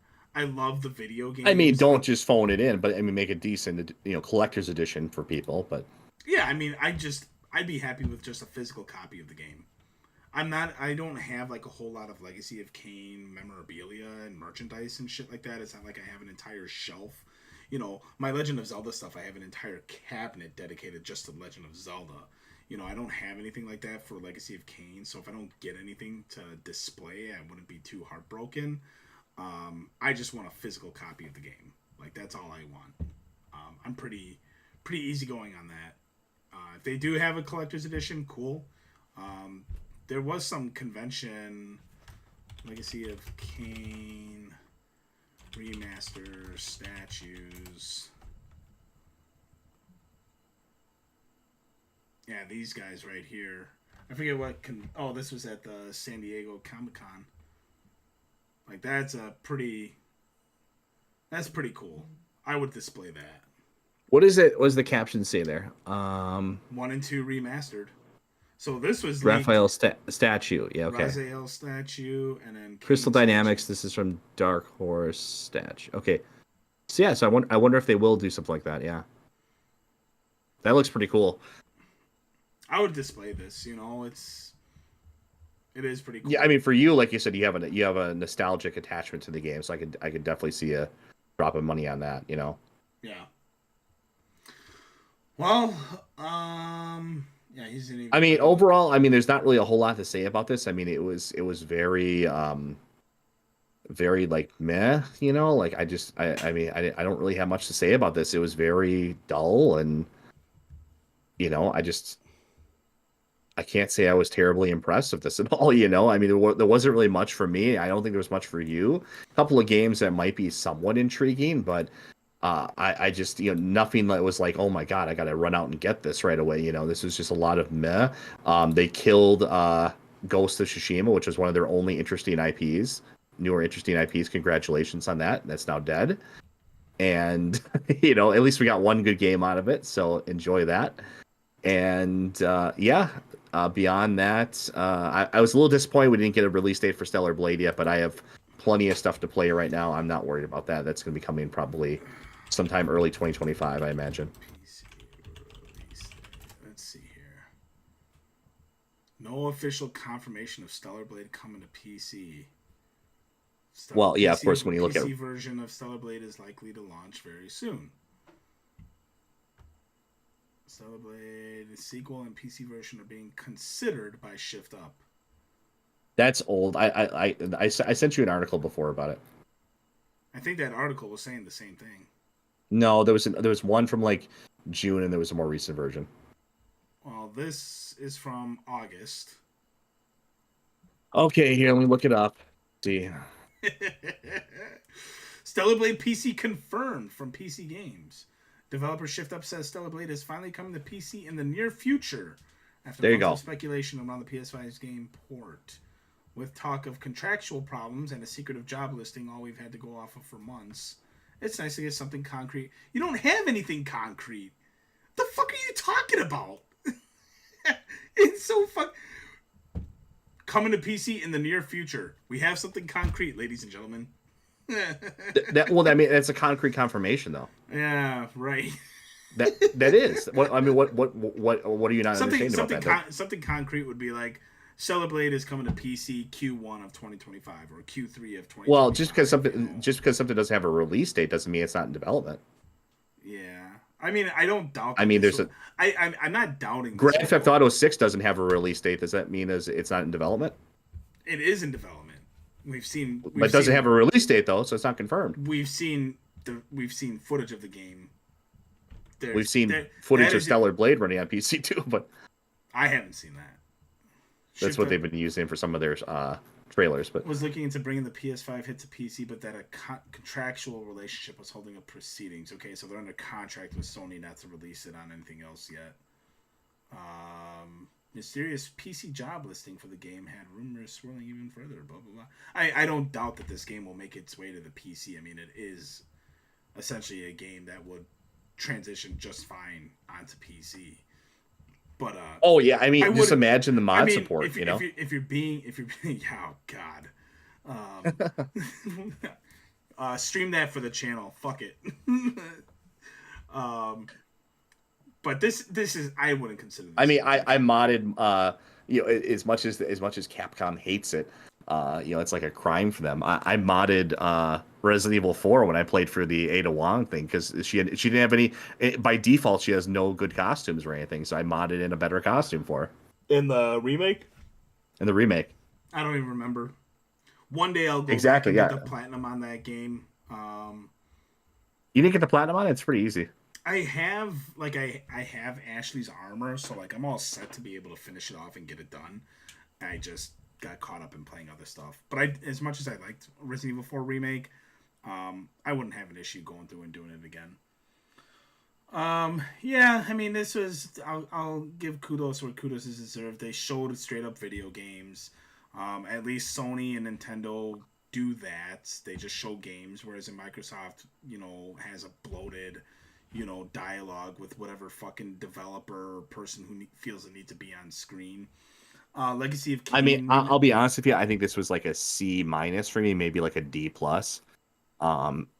love the video game. I mean, don't just phone it in, but make a decent, collector's edition for people. But yeah, I'd be happy with just a physical copy of the game. I don't have like a whole lot of Legacy of Kain memorabilia and merchandise and shit like that. It's not like I have an entire shelf. My Legend of Zelda stuff, I have an entire cabinet dedicated just to Legend of Zelda. I don't have anything like that for Legacy of Kain, so if I don't get anything to display, I wouldn't be too heartbroken. I just want a physical copy of the game. Like, that's all I want. I'm pretty easygoing on that. If they do have a collector's edition, cool. There was some convention, Legacy of Kain remaster statues. Yeah, these guys right here. I forget what this was at the San Diego Comic-Con. Like, that's pretty cool. I would display that. What is it? What does the caption say there? 1 and 2 remastered. So this was Raphael statue. Yeah, okay. Raphael statue, and then Crystal Dynamics. Statue. This is from Dark Horse statue. Okay. So yeah, so I wonder if they will do something like that. Yeah. That looks pretty cool. I would display this. It is pretty cool. Yeah, I mean, for you, like you said, you have a nostalgic attachment to the game, so I could definitely see a drop of money on that. Yeah. Well, yeah, he's in. I mean, overall, there's not really a whole lot to say about this. It was very, very like meh. Like I don't really have much to say about this. It was very dull, and I can't say I was terribly impressed with this at all. There wasn't really much for me. I don't think there was much for you. A couple of games that might be somewhat intriguing, but. I just, nothing that was like, oh my God, I got to run out and get this right away. This was just a lot of meh. They killed Ghost of Tsushima, which was one of their only interesting IPs, newer interesting IPs. Congratulations on that. That's now dead. And, at least we got one good game out of it. So enjoy that. And beyond that, I was a little disappointed we didn't get a release date for Stellar Blade yet, but I have plenty of stuff to play right now. I'm not worried about that. That's going to be coming probably sometime early 2025, I imagine. Let's see No official confirmation of Stellar Blade coming to PC. Well, yeah, of course, when you look at PC version of Stellar Blade is likely to launch very soon. Stellar Blade sequel and PC version are being considered by Shift Up. That's old. I sent you an article before about it. I think that article was saying the same thing. No, there was one from like June, and there was a more recent version. Well, this is from August. Okay, here, let me look it up. See. Stellar Blade PC confirmed from PC Games. Developer Shift Up says Stellar Blade is finally coming to PC in the near future after there you months go. of speculation around the PS5's game port. With talk of contractual problems and a secretive job listing, all we've had to go off of for months, it's nice to get something concrete. You don't have anything concrete. The fuck are you talking about? It's so fuck. Coming to PC in the near future. We have something concrete, ladies and gentlemen. Well, I mean, that's a concrete confirmation, though. Yeah, right. That is. What I mean, what are you not understanding about that? Something concrete would be like Stellar Blade is coming to PC Q1 of 2025 or Q3 of 2025. Well, just because something doesn't have a release date doesn't mean it's not in development. Yeah, I mean, I don't doubt. I mean, there's I'm not doubting. Grand Theft Auto 6 doesn't have a release date. Does that mean it's not in development? It is in development. We've seen, but it doesn't have a release date though, so it's not confirmed. We've seen footage of the game. We've seen footage of Stellar Blade running on PC too, but I haven't seen that. That's what they've been using for some of their trailers. But was looking into bringing the PS5 hit to PC, but that a contractual relationship was holding up proceedings. Okay, so they're under contract with Sony not to release it on anything else yet. Mysterious PC job listing for the game had rumors swirling even further. Blah blah blah. I don't doubt that this game will make its way to the PC. I mean, it is essentially a game that would transition just fine onto PC. But oh yeah, I mean, just imagine the mod support. If you're being, oh god, stream that for the channel. Fuck it. But this is, I wouldn't consider this. I mean, I modded as much as Capcom hates it, it's like a crime for them. I modded Resident Evil 4 when I played for the Ada Wong thing because she didn't have any. By default, she has no good costumes or anything, so I modded in a better costume for her. In the remake. I don't even remember. One day I'll go back and get the platinum on that game. You didn't get the platinum on it? It's pretty easy. I have Ashley's armor, so like I'm all set to be able to finish it off and get it done. I just got caught up in playing other stuff. But as much as I liked Resident Evil 4 remake, I wouldn't have an issue going through and doing it again. Yeah, I mean, this was, I'll give kudos where kudos is deserved. They showed straight up video games. At least Sony and Nintendo do that. They just show games, whereas in Microsoft, has a bloated, dialogue with whatever fucking developer or person who feels the need to be on screen. Legacy of Kain. I mean, I'll be honest with you. I think this was like a C- for me, maybe like a D+.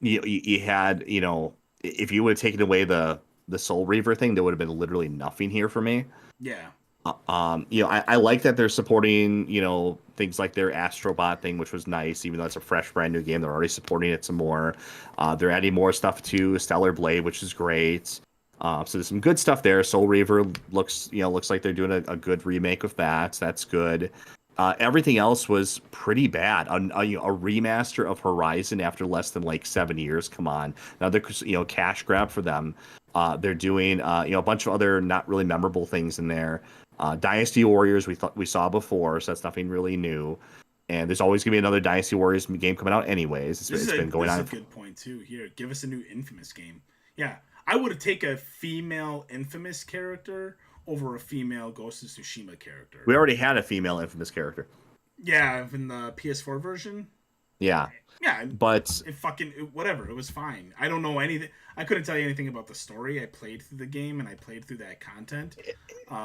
You had, if you would have taken away the Soul Reaver thing, there would have been literally nothing here for me. Yeah. I like that they're supporting, things like their Astrobot thing, which was nice, even though it's a fresh, brand new game. They're already supporting it some more. They're adding more stuff to Stellar Blade, which is great. So there's some good stuff there. Soul Reaver looks like they're doing a good remake of that. So that's good. Everything else was pretty bad. A remaster of Horizon after less than 7 years. Come on, another cash grab for them. They're doing a bunch of other not really memorable things in there. Dynasty Warriors we saw before, so that's nothing really new. And there's always gonna be another Dynasty Warriors game coming out anyways. It's been going on. This is a good point too. Here, give us a new Infamous game. Yeah, I would take a female Infamous character over a female Ghost of Tsushima character. We already had a female Infamous character. Yeah, in the PS4 version. Yeah. Yeah, but whatever. It was fine. I don't know anything. I couldn't tell you anything about the story. I played through the game and I played through that content.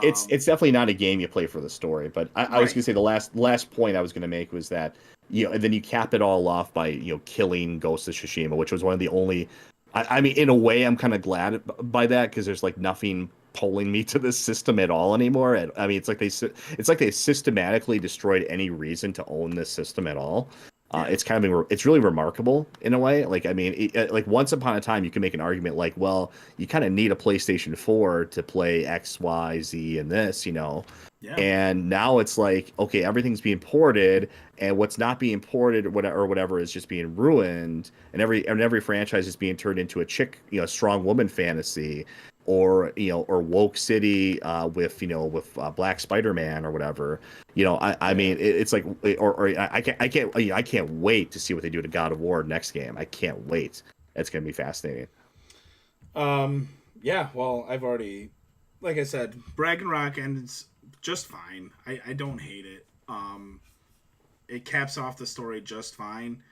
It's definitely not a game you play for the story. But I was gonna say the last point I was gonna make was that and then you cap it all off by killing Ghost of Tsushima, which was one of the only. I mean, in a way, I'm kind of glad by that because there's nothing pulling me to this system at all anymore. I mean, it's like they systematically destroyed any reason to own this system at all. It's it's really remarkable in a way. Like, I mean, like once upon a time, you can make an argument like, well, you kind of need a PlayStation 4 to play X, Y, Z, and this, you know. Yeah. And now it's like, okay, everything's being ported, and what's not being ported or whatever is just being ruined, and every franchise is being turned into a strong woman fantasy, or or woke city with Black Spider-Man or whatever. I mean, it's like, or I can't wait to see what they do to God of War next game. I can't wait. It's gonna be fascinating. Yeah. Well, I've already, like I said, Ragnarok ends just fine. I don't hate it. It caps off the story just fine,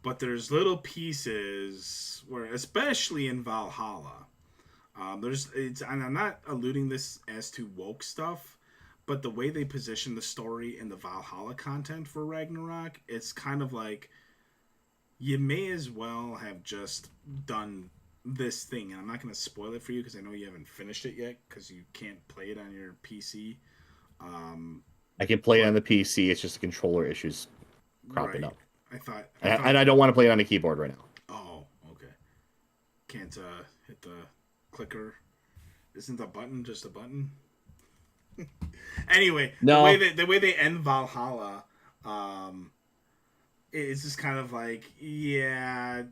but there's little pieces where, especially in Valhalla, and I'm not alluding this as to woke stuff, but the way they position the story in the Valhalla content for Ragnarok, it's kind of like you may as well have just done this thing. And I'm not going to spoil it for you because I know you haven't finished it yet because you can't play it on your PC. I can play it on the PC. It's just the controller issues cropping up. I thought, and I don't want to play it on a keyboard right now. Oh, okay. Can't hit the clicker. Isn't the button just a button? Anyway, no. the way they end Valhalla, it's just kind of like, yeah,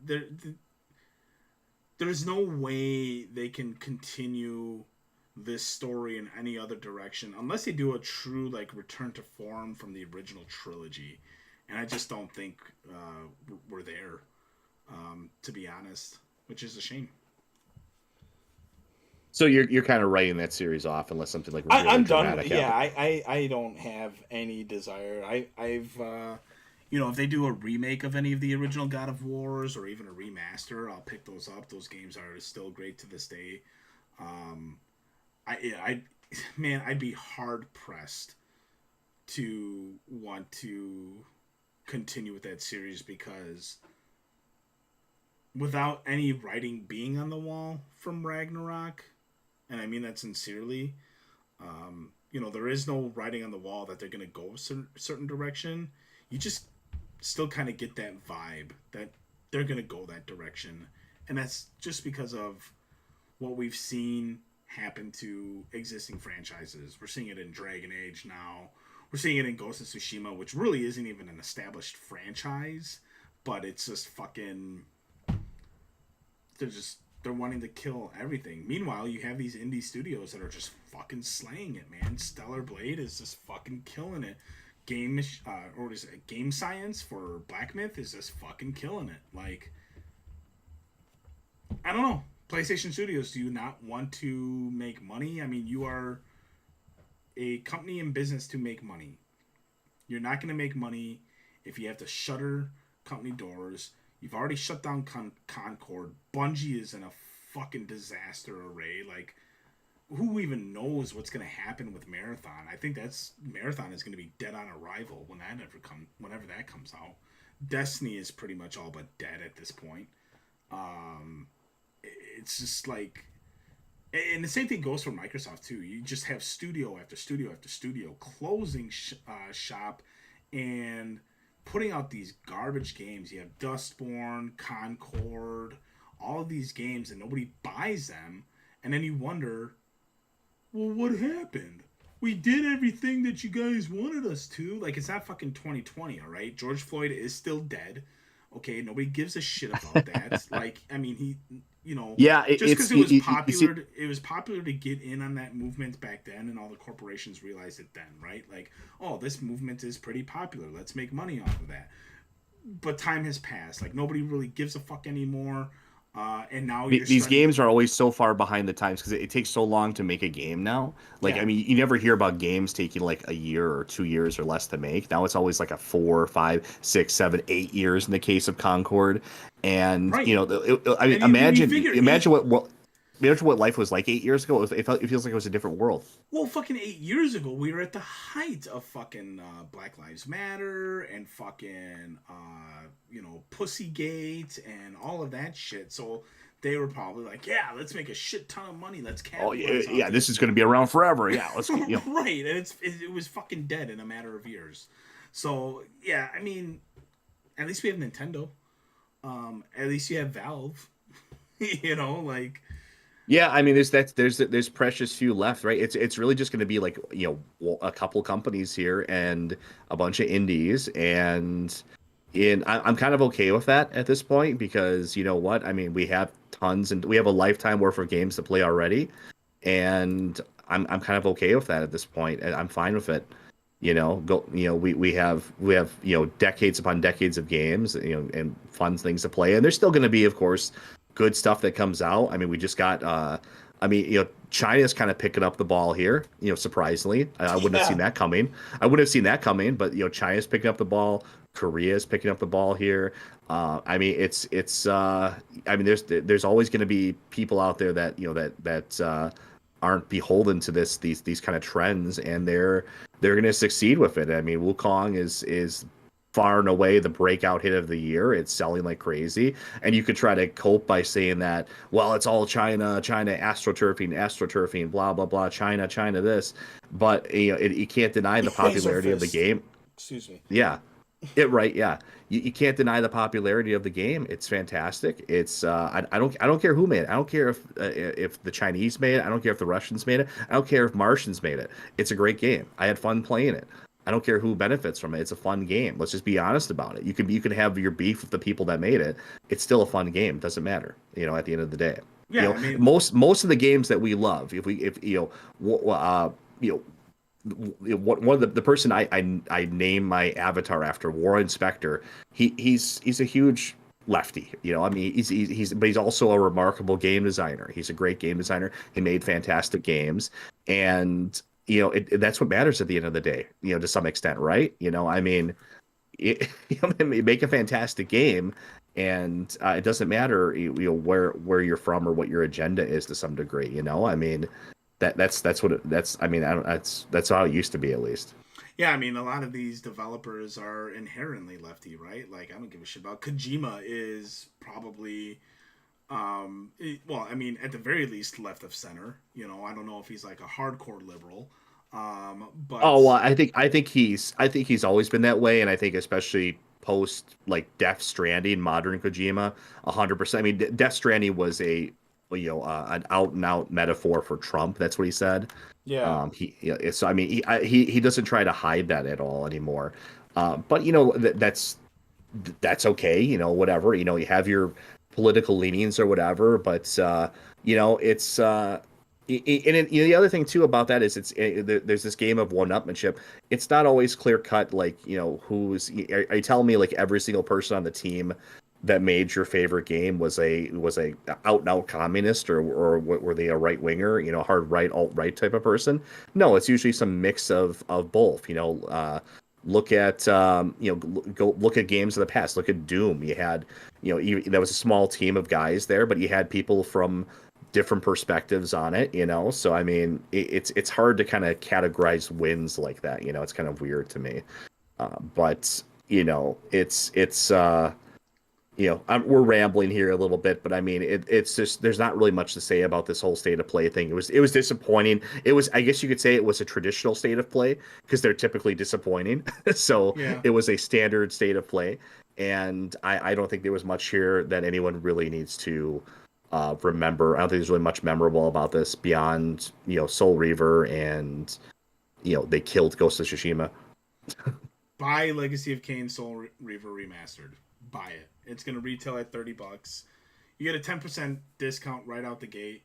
there's no way they can continue this story in any other direction unless they do a true like return to form from the original trilogy, and I just don't think we're there, to be honest, which is a shame. So you're kind of writing that series off unless something like really I'm done. dramatic Yeah, happens. I don't have any desire. I've if they do a remake of any of the original God of Wars or even a remaster, I'll pick those up. Those games are still great to this day. I'd be hard pressed to want to continue with that series because without any writing being on the wall from Ragnarok, and I mean that sincerely, there is no writing on the wall that they're going to go a certain direction. You just still kind of get that vibe that they're going to go that direction. And that's just because of what we've seen happen to existing franchises. We're seeing it in Dragon Age now. We're seeing it in Ghost of Tsushima, which really isn't even an established franchise, but it's just fucking... They're wanting to kill everything. Meanwhile, you have these indie studios that are just fucking slaying it, man. Stellar Blade is just fucking killing it. Game Science for Black Myth is just fucking killing it. Like, I don't know. PlayStation Studios, do you not want to make money? I mean, you are a company in business to make money. You're not going to make money if you have to shutter company doors. You've already shut down Concord. Bungie is in a fucking disaster array. Like, who even knows what's going to happen with Marathon? I think Marathon is going to be dead on arrival whenever that comes out. Destiny is pretty much all but dead at this point. It's just like, and the same thing goes for Microsoft too. You just have studio after studio after studio closing shop and putting out these garbage games. You have Dustborn, Concord, all of these games, and nobody buys them. And then you wonder, well, what happened? We did everything that you guys wanted us to. Like, it's not fucking 2020, all right? George Floyd is still dead. Okay, nobody gives a shit about that. Like, I mean, he, yeah, just because it was popular, it was popular to get in on that movement back then, and all the corporations realized it then, right? Like, oh, this movement is pretty popular. Let's make money off of that. But time has passed. Like, nobody really gives a fuck anymore. And now these games are always so far behind the times because it takes so long to make a game now. Like, Yeah. I mean, you never hear about games taking like a year or 2 years or less to make. Now it's always like a 4, 5, 6, 7, 8 years in the case of Concord. And Right. I mean, imagine what life was like 8 years ago. It feels like it was a different world. Well, fucking 8 years ago, we were at the height of fucking Black Lives Matter and fucking, Pussygate and all of that shit. So they were probably like, yeah, let's make a shit ton of money. Let's Oh capitalize yeah, on this is going to be around forever. Yeah, let's right, and it was fucking dead in a matter of years. So yeah, I mean, at least we have Nintendo. At least you have Valve. Like. Yeah, I mean, there's precious few left, right? It's really just going to be like a couple companies here and a bunch of indies, and I'm kind of okay with that at this point because you know what? I mean, we have tons and we have a lifetime worth of games to play already, and I'm kind of okay with that at this point, and I'm fine with it. We have decades upon decades of games, and fun things to play, and there's still going to be, of course, good stuff that comes out. I mean, we just got, China's kind of picking up the ball here, surprisingly. I wouldn't have seen that coming. But, China's picking up the ball. Korea's picking up the ball here. There's always going to be people out there that aren't beholden to these kind of trends, and they're going to succeed with it. I mean, Wukong is far and away the breakout hit of the year. It's selling like crazy. And you could try to cope by saying that, well, it's all China, astroturfing, blah, blah, blah, China, this. But, you can't deny the popularity of the game. Excuse me. Yeah. Yeah. You can't deny the popularity of the game. It's fantastic. It's I don't care who made it. I don't care if the Chinese made it. I don't care if the Russians made it. I don't care if Martians made it. It's a great game. I had fun playing it. I don't care who benefits from it. It's a fun game. Let's just be honest about it. You can have your beef with the people that made it. It's still a fun game. It doesn't matter. At the end of the day. Yeah, most of the games that we love, one of the person I name my avatar after, Warren Spector, he's a huge lefty. But he's also a remarkable game designer. He's a great game designer. He made fantastic games, and that's what matters at the end of the day, to some extent, right? Make a fantastic game, and it doesn't matter, where you're from or what your agenda is to some degree. That's how it used to be, at least. Yeah, I mean, a lot of these developers are inherently lefty, right? Like, I don't give a shit about Kojima is probably. At the very least, left of center. I don't know if he's like a hardcore liberal. But I think he's always been that way, and I think especially post like Death Stranding, modern Kojima, 100%. I mean, Death Stranding was an out and out metaphor for Trump. That's what he said. Yeah. He doesn't try to hide that at all anymore. But that's okay. Whatever. You have your political leanings or whatever, but it's. The other thing too about that is there's this game of one-upmanship. It's not always clear cut. Like who's are you telling me like every single person on the team that made your favorite game was a out and out communist, or were they a right winger, hard right, alt right type of person? No, it's usually some mix of both. Look at go look at games of the past. Look at Doom. You had there was a small team of guys there, but you had people from different perspectives on it, so I mean it's hard to kind of categorize wins like that. It's kind of weird to me, but we're rambling here a little bit, but I mean it's just there's not really much to say about this whole state of play thing. It was disappointing. I guess you could say it was a traditional state of play because they're typically disappointing. So yeah. It was a standard state of play, and I don't think there was much here that anyone really needs to remember. I don't think there's really much memorable about this beyond Soul Reaver, and they killed Ghost of Tsushima. Buy Legacy of Kain Soul Reaver remastered. Buy it. It's gonna retail at $30. You get a 10% discount right out the gate.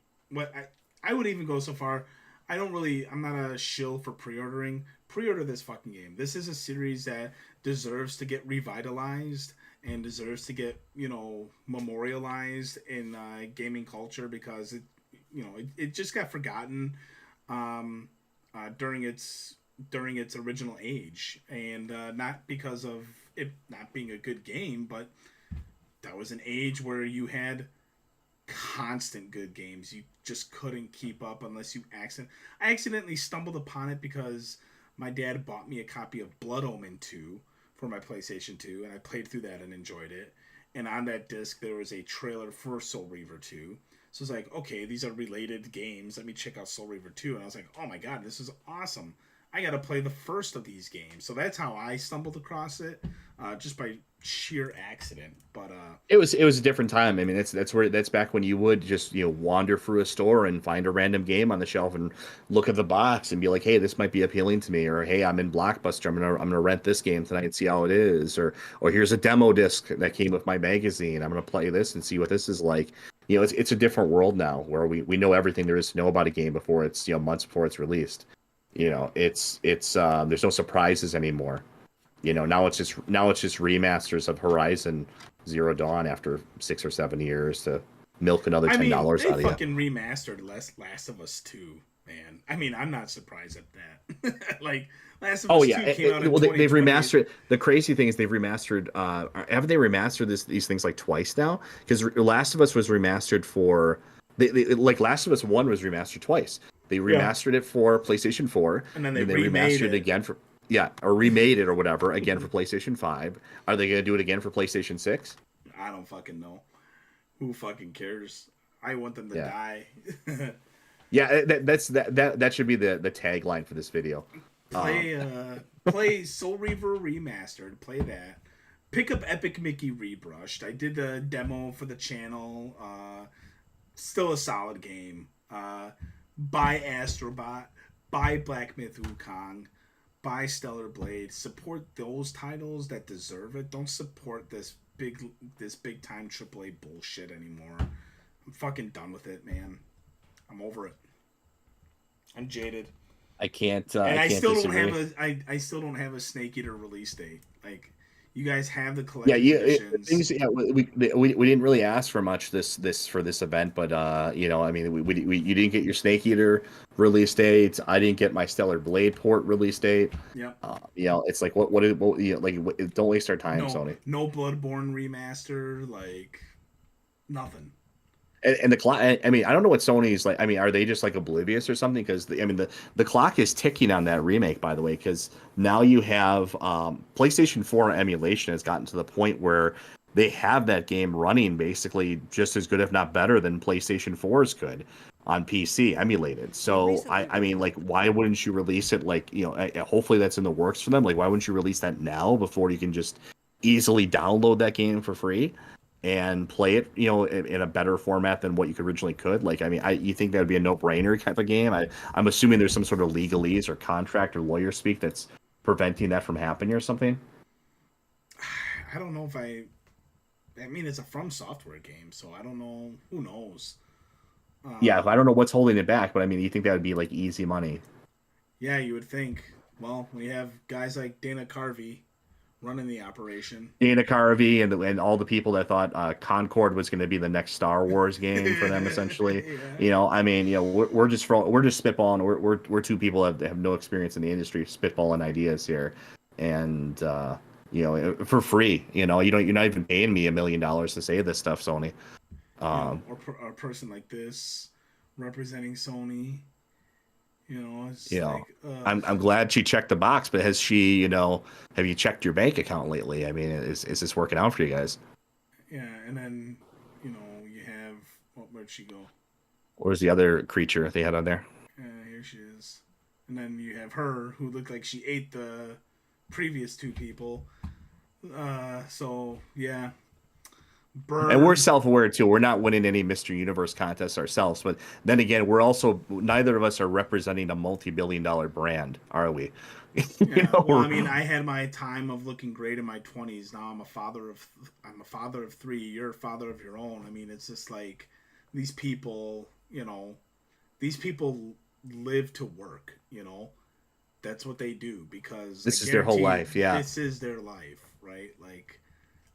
I would even go so far. I'm not a shill for pre-ordering. Pre-order this fucking game. This is a series that deserves to get revitalized and deserves to get memorialized in gaming culture, because it just got forgotten during its original age, and not because of it not being a good game, but that was an age where you had constant good games. You just couldn't keep up unless you I accidentally stumbled upon it because my dad bought me a copy of Blood Omen 2 for my PlayStation 2, and I played through that and enjoyed it. and on that disc there was a trailer for Soul Reaver 2. So it's like, okay, these are related games. Let me check out Soul Reaver 2. And I was like, oh my god, this is awesome. I got to play the first of these games. So that's how I stumbled across it, just by sheer accident. But it was a different time. I mean, that's back when you would just wander through a store and find a random game on the shelf and look at the box and be like, hey, this might be appealing to me, or hey, I'm in Blockbuster, I'm gonna rent this game tonight and see how it is, or here's a demo disc that came with my magazine, I'm gonna play this and see what this is like. It's a different world now where we know everything there is to know about a game before it's months before it's released. It's there's no surprises anymore. Now it's just remasters of Horizon Zero Dawn after 6 or 7 years to milk another $10 out of you. They fucking remastered Last of Us 2, man. I mean, I'm not surprised at that. Like, Last of Us 2 came out in 2020. They've remastered. The crazy thing is they've remastered. Haven't they remastered these things like twice now? Because Last of Us was remastered for. Like Last of Us 1 was remastered twice. They remastered it for PlayStation 4, and then they remastered it again for. Yeah, or remade it or whatever again for PlayStation 5. Are they going to do it again for PlayStation 6? I don't fucking know. Who fucking cares? I want them to die. Yeah, that should be the tagline for this video. Play Soul Reaver Remastered. Play that. Pick up Epic Mickey Rebrushed. I did the demo for the channel. Still a solid game. Buy Astrobot. Buy Black Myth Wukong. Buy Stellar Blade. Support those titles that deserve it. Don't support this big time AAA bullshit anymore. I'm fucking done with it, man. I'm over it. I'm jaded. I can't. And I still disagree. don't have I still don't have a Snake Eater release date. Like, you guys have the collector's editions. We didn't really ask for much this for this event, but you didn't get your Snake Eater release date. I didn't get my Stellar Blade port release date. Yep. It's like what don't waste our time, Sony. No Bloodborne remaster, like nothing. And the clock. I mean, I don't know what Sony's like. I mean, are they just like oblivious or something? Because the clock is ticking on that remake, by the way. Because now you have PlayStation 4 emulation has gotten to the point where they have that game running basically just as good, if not better, than PlayStation 4's could on PC emulated. So I mean, like, why wouldn't you release it? Like, hopefully that's in the works for them. Like, why wouldn't you release that now before you can just easily download that game for free and play it, in a better format than what you originally could? Like, I mean, you think that would be a no-brainer type of game? I'm assuming there's some sort of legalese or contract or lawyer speak that's preventing that from happening or something. I don't know if I mean, it's a From Software game, so I don't know. Who knows? Yeah, I don't know what's holding it back, but I mean, you think that would be like easy money? Yeah, you would think. Well, we have guys like Dana Carvey running the operation. Dana Carvey and all the people that thought Concord was going to be the next Star Wars game for them, essentially. Yeah. I mean, we're just spitballing. We're two people that have no experience in the industry, spitballing ideas here, and for free. You're not even paying me $1 million to say this stuff, Sony. Or a person like this representing Sony. It's like, I'm glad she checked the box, but has she, have you checked your bank account lately? I mean, is this working out for you guys? Yeah, and then, you have, where'd she go? Where's the other creature they had on there? Here she is. And then you have her, who looked like she ate the previous two people. So, yeah. Burn. And we're self-aware too. We're not winning any Mr. Universe contests ourselves, but then again, neither of us are representing a multi-billion-dollar brand, are we? Yeah, well, I mean, I had my time of looking great in my 20s. Now I'm a father of 3. You're a father of your own. I mean, it's just like these people, these people live to work. That's what they do because this is their whole life. Yeah, this is their life, right? Like.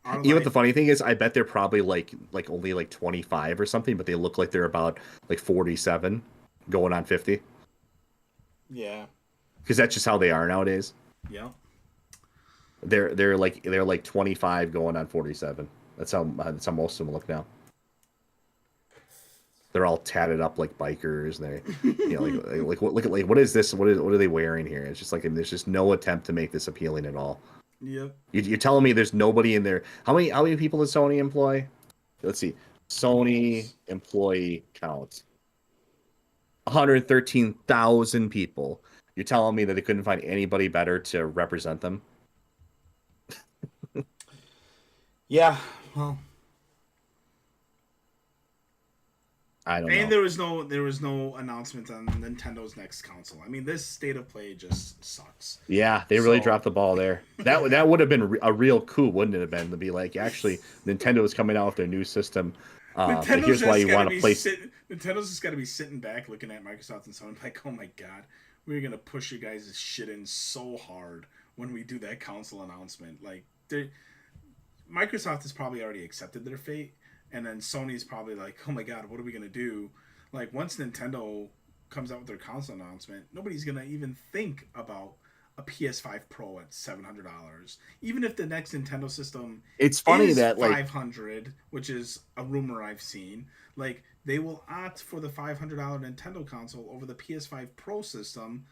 What the funny thing is, I bet they're probably like only like 25 or something, but they look like they're about like 47 going on 50. Yeah. Because that's just how they are nowadays. Yeah. They're like 25 going on 47. That's how most of them look now. They're all tatted up like bikers, and they what is this? What are they wearing here? It's just like there's just no attempt to make this appealing at all. Yep. You're telling me there's nobody in there. How many people does Sony employ? Let's see. Sony employee count. 113,000 people. You're telling me that they couldn't find anybody better to represent them? Yeah. Well. I don't know. And there was no announcement on Nintendo's next console. I mean, this state of play just sucks. Yeah, they really dropped the ball there. That would have been a real coup, wouldn't it have been, to be like, actually, Nintendo is coming out with their new system. But here's why you want to play. Nintendo's just got to be sitting back, looking at Microsoft and Sony, like, oh my god, we're gonna push you guys' shit in so hard when we do that console announcement. Like, Microsoft has probably already accepted their fate. And then Sony's probably like, oh my god, what are we going to do? Like, once Nintendo comes out with their console announcement, nobody's going to even think about a PS5 Pro at $700. Even if the next Nintendo system is $500, which is a rumor I've seen, like, they will opt for the $500 Nintendo console over the PS5 Pro system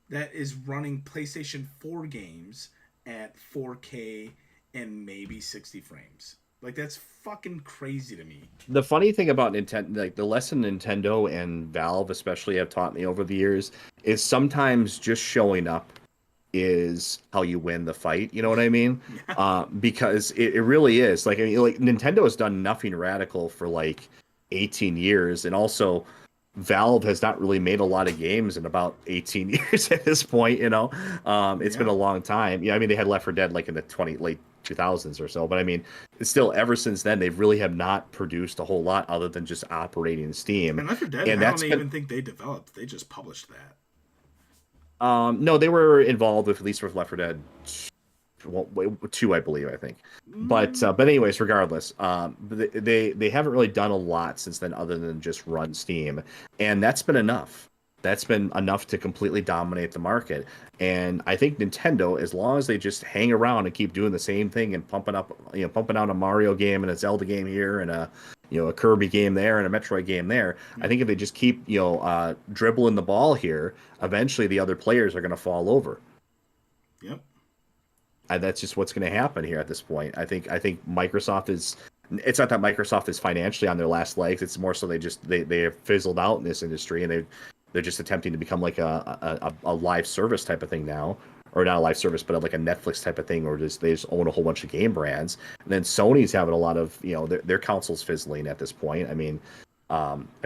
that is running PlayStation 4 games at 4K and maybe 60 frames. Like, that's fucking crazy to me. The funny thing about Nintendo, like the lesson Nintendo and Valve especially have taught me over the years, is sometimes just showing up is how you win the fight. You know what I mean? Yeah. Because it really is. Like, I mean, like Nintendo has done nothing radical for like 18 years, and also Valve has not really made a lot of games in about 18 years at this point. You know, it's been a long time. Yeah, I mean, they had Left 4 Dead like in the late 2000s or so, but I mean, it's still, ever since then, they've really have not produced a whole lot other than just operating Steam. And Left 4 Dead, I don't even think they developed; they just published that. No, they were involved with, at least with Left 4 Dead 2, I believe, I think. But anyways, regardless, they haven't really done a lot since then other than just run Steam, and that's been enough. That's been enough to completely dominate the market. And I think Nintendo, as long as they just hang around and keep doing the same thing and pumping out a Mario game and a Zelda game here and a Kirby game there and a Metroid game there, I think if they just keep dribbling the ball here, eventually the other players are going to fall over. Yep. And that's just what's going to happen here at this point. I think Microsoft is. It's not that Microsoft is financially on their last legs. It's more so they have fizzled out in this industry, and they're just attempting to become like a live service type of thing now, or not a live service, but like a Netflix type of thing, or they just own a whole bunch of game brands. And then Sony's having a lot of their console's fizzling at this point. I mean,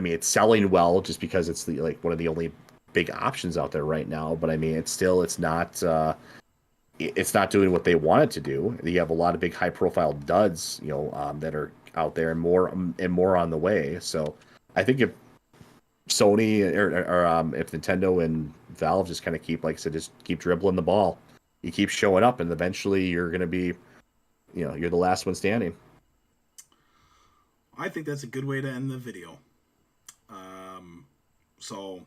it's selling well just because it's one of the only big options out there right now. But I mean, it's not. It's not doing what they want it to do. You have a lot of big high-profile duds, that are out there, and more on the way. So I think if Sony or if Nintendo and Valve just kind of keep, like I said, just keep dribbling the ball, you keep showing up, and eventually you're going to be, you're the last one standing. I think that's a good way to end the video. So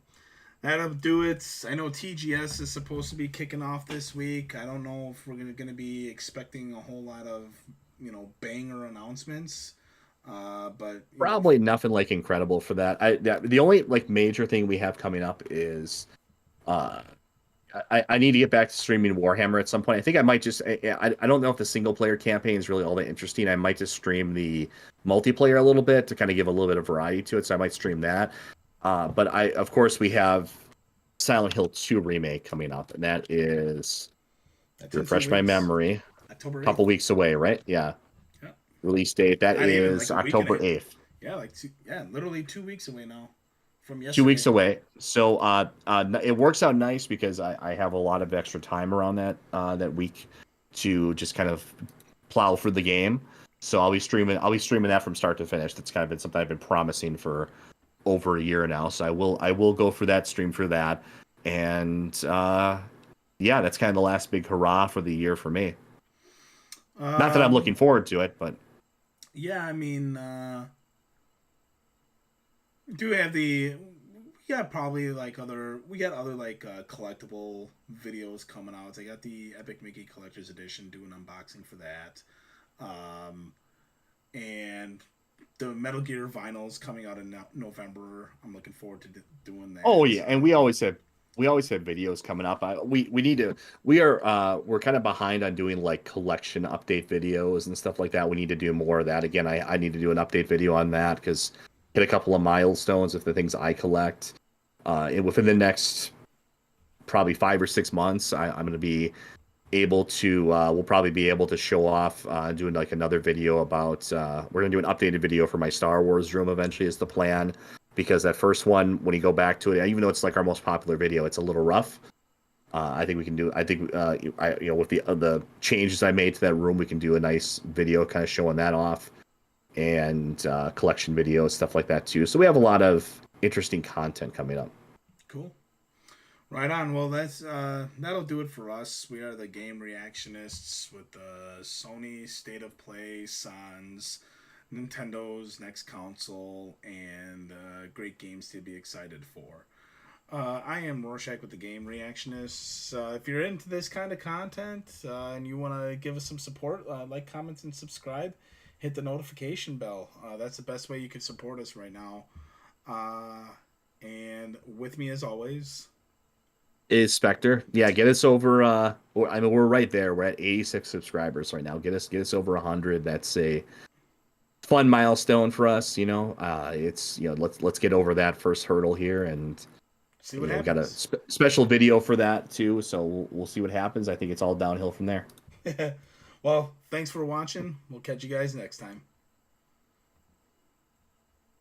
that'll do it. I know TGS is supposed to be kicking off this week. I don't know if we're going to be expecting a whole lot of, banger announcements. But probably nothing like incredible for that. The only like major thing we have coming up is I need to get back to streaming Warhammer at some point. I think I might just I don't know if the single player campaign is really all that interesting. I might just stream the multiplayer a little bit to kind of give a little bit of variety to it. So I might stream that. But of course we have Silent Hill 2 remake coming up, and that is, to refresh my memory, October 8th. A couple weeks away, right? Yeah. Release date, that is October 8th. Yeah, literally 2 weeks away now from yesterday. 2 weeks away. So it works out nice because I have a lot of extra time around that week to just kind of plow through the game. So I'll be streaming that from start to finish. That's kind of been something I've been promising for over a year now. So I will go for that, stream for that. And that's kind of the last big hurrah for the year for me. Not that I'm looking forward to it, but yeah, I mean, we got other collectible videos coming out. I got the Epic Mickey Collector's Edition, doing unboxing for that. And the Metal Gear vinyls coming out in November. I'm looking forward to doing that. Oh yeah, and we always have We always have videos coming up. We're kind of behind on doing like collection update videos and stuff like that. We need to do more of that. Again, I need to do an update video on that because hit a couple of milestones of the things I collect. And within the next probably 5 or 6 months, I'm going to be able to we'll probably be able to show off doing like another video about we're going to do an updated video for my Star Wars room eventually is the plan, because that first one, when you go back to it, even though it's like our most popular video, it's a little rough. I think we can do with the changes I made to that room, we can do a nice video kind of showing that off, and collection videos, stuff like that too. So we have a lot of interesting content coming up. Cool. Right on. Well, that'll do it for us. We are the Game Reactionists with the Sony State of Play, sans Nintendo's next console, and great games to be excited for. I am Rorschach with the Game Reactionists. If you're into this kind of content and you want to give us some support, like, comments, and subscribe, hit the notification bell. That's the best way you can support us right now. And with me, as always, is Spectre. Yeah, get us over we're right there. We're at 86 subscribers right now. Get us over 100. That's a fun milestone for us, it's let's get over that first hurdle here, and see what happens. We got a special video for that too, so we'll see what happens. I think it's all downhill from there. Well, thanks for watching. We'll catch you guys next time.